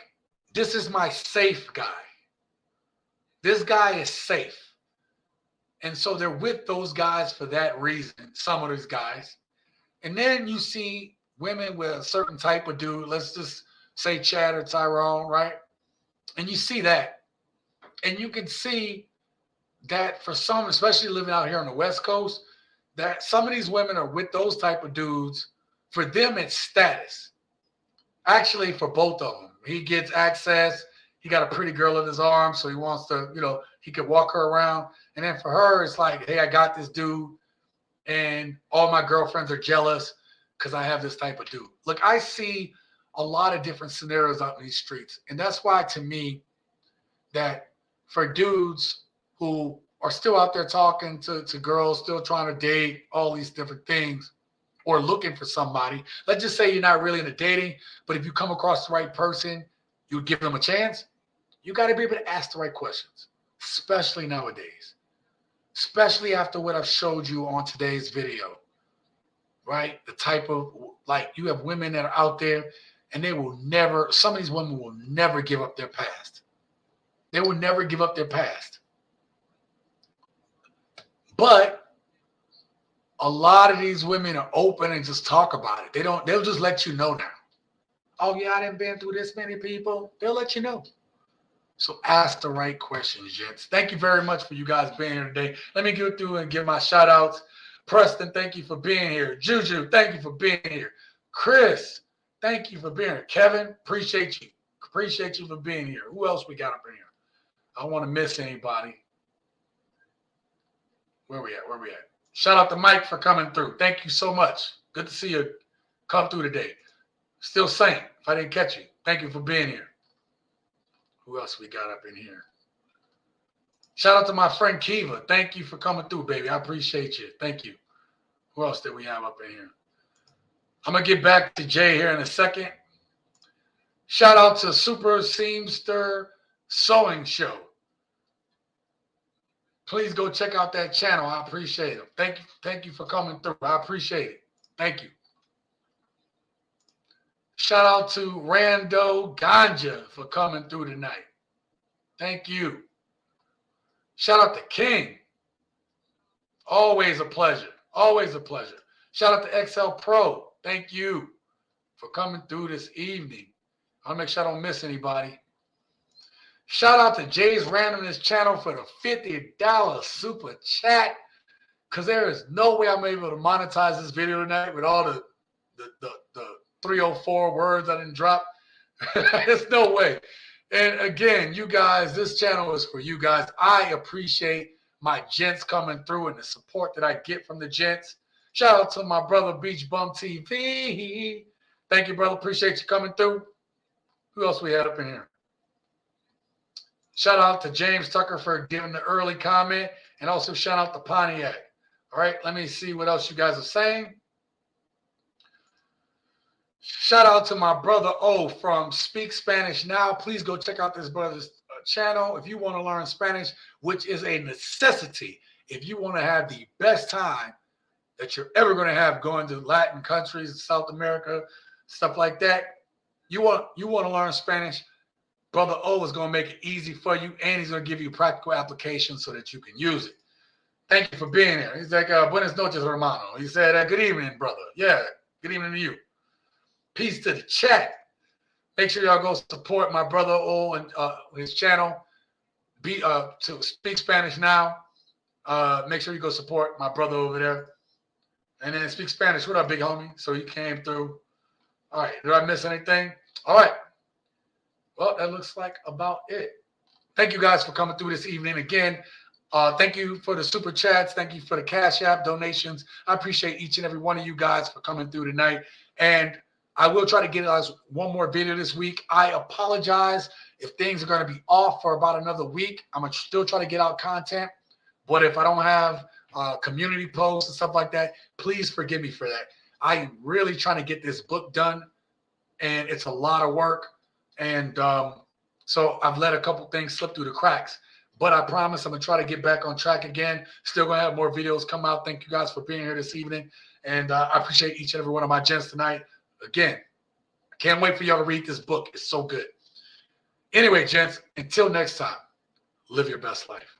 this is my safe guy. This guy is safe. And so they're with those guys for that reason, some of these guys. And then you see women with a certain type of dude, let's just say Chad or Tyrone, right? And you see that. And you can see that for some, especially living out here on the West Coast, that some of these women are with those type of dudes. For them, it's status. Actually, for both of them. He gets access. He got a pretty girl in his arms, so he wants to, he could walk her around. And then for her, it's like, hey, I got this dude, and all my girlfriends are jealous because I have this type of dude. Look, I see a lot of different scenarios out in these streets. And that's why, to me, that for dudes who are still out there talking to girls, still trying to date, all these different things, or looking for somebody, let's just say you're not really into dating, but if you come across the right person, you would give them a chance. You got to be able to ask the right questions, especially nowadays, especially after what I've showed you on today's video, right? The type of, like, you have women that are out there and they will never, some of these women will never give up their past. They will never give up their past. But a lot of these women are open and just talk about it. They'll just let you know now. Oh yeah, I done been through this many people. They'll let you know. So ask the right questions, gents. Thank you very much for you guys being here today. Let me go through and give my shout outs. Preston, thank you for being here. Juju, thank you for being here. Chris, thank you for being here. Kevin, appreciate you. Appreciate you for being here. Who else we got up in here? I don't want to miss anybody. Where we at? Where we at? Shout out to Mike for coming through. Thank you so much. Good to see you come through today. Still saying, if I didn't catch you, thank you for being here. Who else we got up in here? Shout out to my friend Kiva. Thank you for coming through, baby. I appreciate you. Thank you. Who else did we have up in here? I'm going to get back to Jay here in a second. Shout out to Super Seamster Sewing Show. Please go check out that channel. I appreciate it. Thank you for coming through. I appreciate it. Thank you. Shout out to Rando Ganja for coming through tonight. Thank you. Shout out to King. Always a pleasure. Always a pleasure. Shout out to XL Pro. Thank you for coming through this evening. I'll make sure I don't miss anybody. Shout out to Jay's Randomness channel for the $50 super chat, because there is no way I'm able to monetize this video tonight with all the 304 words I didn't drop. There's no way. And again, you guys, this channel is for you guys. I appreciate my gents coming through and the support that I get from the gents. Shout out to my brother Beach Bum TV. Thank you, brother. Appreciate you coming through. Who else we had up in here? Shout out to James Tucker for giving the early comment, and also shout out to Pontiac. All right, let me see what else you guys are saying. Shout out to my brother O from Speak Spanish Now. Please go check out this brother's channel if you want to learn Spanish, which is a necessity if you want to have the best time that you're ever going to have going to Latin countries, South America, stuff like that. You want to learn Spanish, Brother O is going to make it easy for you, and he's going to give you practical applications so that you can use it. Thank you for being here. He's like, buenas noches, hermano. He said, good evening, brother. Yeah, good evening to you. Peace to the chat. Make sure y'all go support my brother O and his channel. To Speak Spanish Now. Make sure you go support my brother over there. And then Speak Spanish. What up, big homie? So he came through. All right. Did I miss anything? All right. Well, that looks like about it. Thank you guys for coming through this evening. Again, thank you for the super chats. Thank you for the Cash App donations. I appreciate each and every one of you guys for coming through tonight. And I will try to get us one more video this week. I apologize if things are going to be off for about another week. I'm going to still try to get out content. But if I don't have community posts and stuff like that, please forgive me for that. I am really trying to get this book done, and it's a lot of work. And so I've let a couple things slip through the cracks. But I promise I'm going to try to get back on track again. Still going to have more videos come out. Thank you guys for being here this evening. And I appreciate each and every one of my gents tonight. Again, I can't wait for y'all to read this book. It's so good. Anyway, gents, until next time, live your best life.